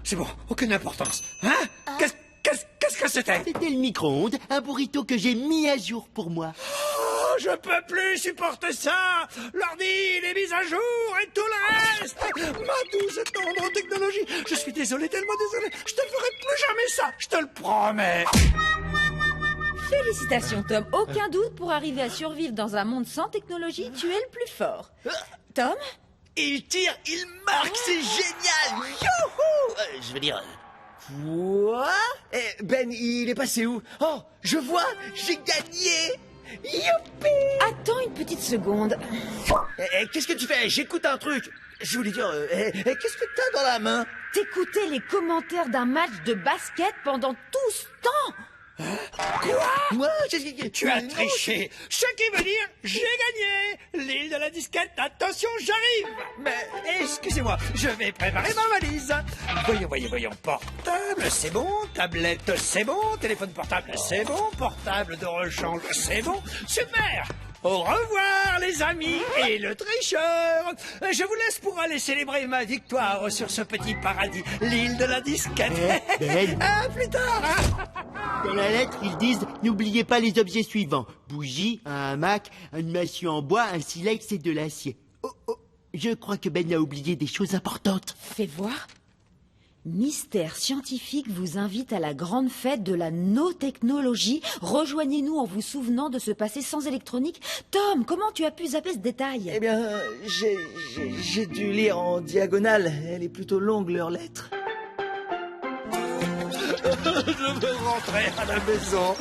Speaker 3: C'est bon, aucune importance. Hein? Qu'est-ce que c'était?
Speaker 2: C'était le micro-ondes, un burrito que j'ai mis à jour pour moi.
Speaker 3: Oh, je peux plus supporter ça. L'ordi, les mises à jour et tout le reste. Ma douce et tendre technologie. Je suis désolé, tellement désolé. Je te ferai plus jamais ça, je te le promets.
Speaker 5: Félicitations, Tom. Aucun doute, pour arriver à survivre dans un monde sans technologie, tu es le plus fort. Tom?
Speaker 1: Il tire, il marque, c'est génial. Youhou! Je veux dire... Quoi? Ben, il est passé où? Oh, je vois, j'ai gagné. Youpi!
Speaker 5: Attends une petite seconde.
Speaker 1: Qu'est-ce que tu fais? J'écoute un truc. Je voulais dire, qu'est-ce que t'as dans la main?
Speaker 5: T'écoutais les commentaires d'un match de basket pendant tout ce temps?
Speaker 3: Quoi?
Speaker 1: Moi,
Speaker 3: Tu as triché. Ce qui veut dire, j'ai gagné. L'île de la disquette, attention, j'arrive. Mais, excusez-moi, je vais préparer ma valise. Voyons. Portable, c'est bon. Tablette, c'est bon. Téléphone portable, c'est bon. Portable de rechange, c'est bon. Super. Au revoir, les amis et le tricheur. Je vous laisse pour aller célébrer ma victoire sur ce petit paradis, l'île de la disquette.
Speaker 12: Ben.
Speaker 3: À plus tard.
Speaker 12: Dans la lettre, ils disent « N'oubliez pas les objets suivants. Bougie, un hamac, une massue en bois, un silex et de l'acier. » Oh, je crois que Ben a oublié des choses importantes.
Speaker 5: Fais voir. Mystère Scientifique vous invite à la grande fête de la no-technologie. Rejoignez-nous en vous souvenant de ce passé sans électronique. Tom, comment tu as pu zapper ce détail?
Speaker 1: Eh bien, j'ai dû lire en diagonale. Elle est plutôt longue, leur lettre.
Speaker 3: Je veux rentrer à la maison.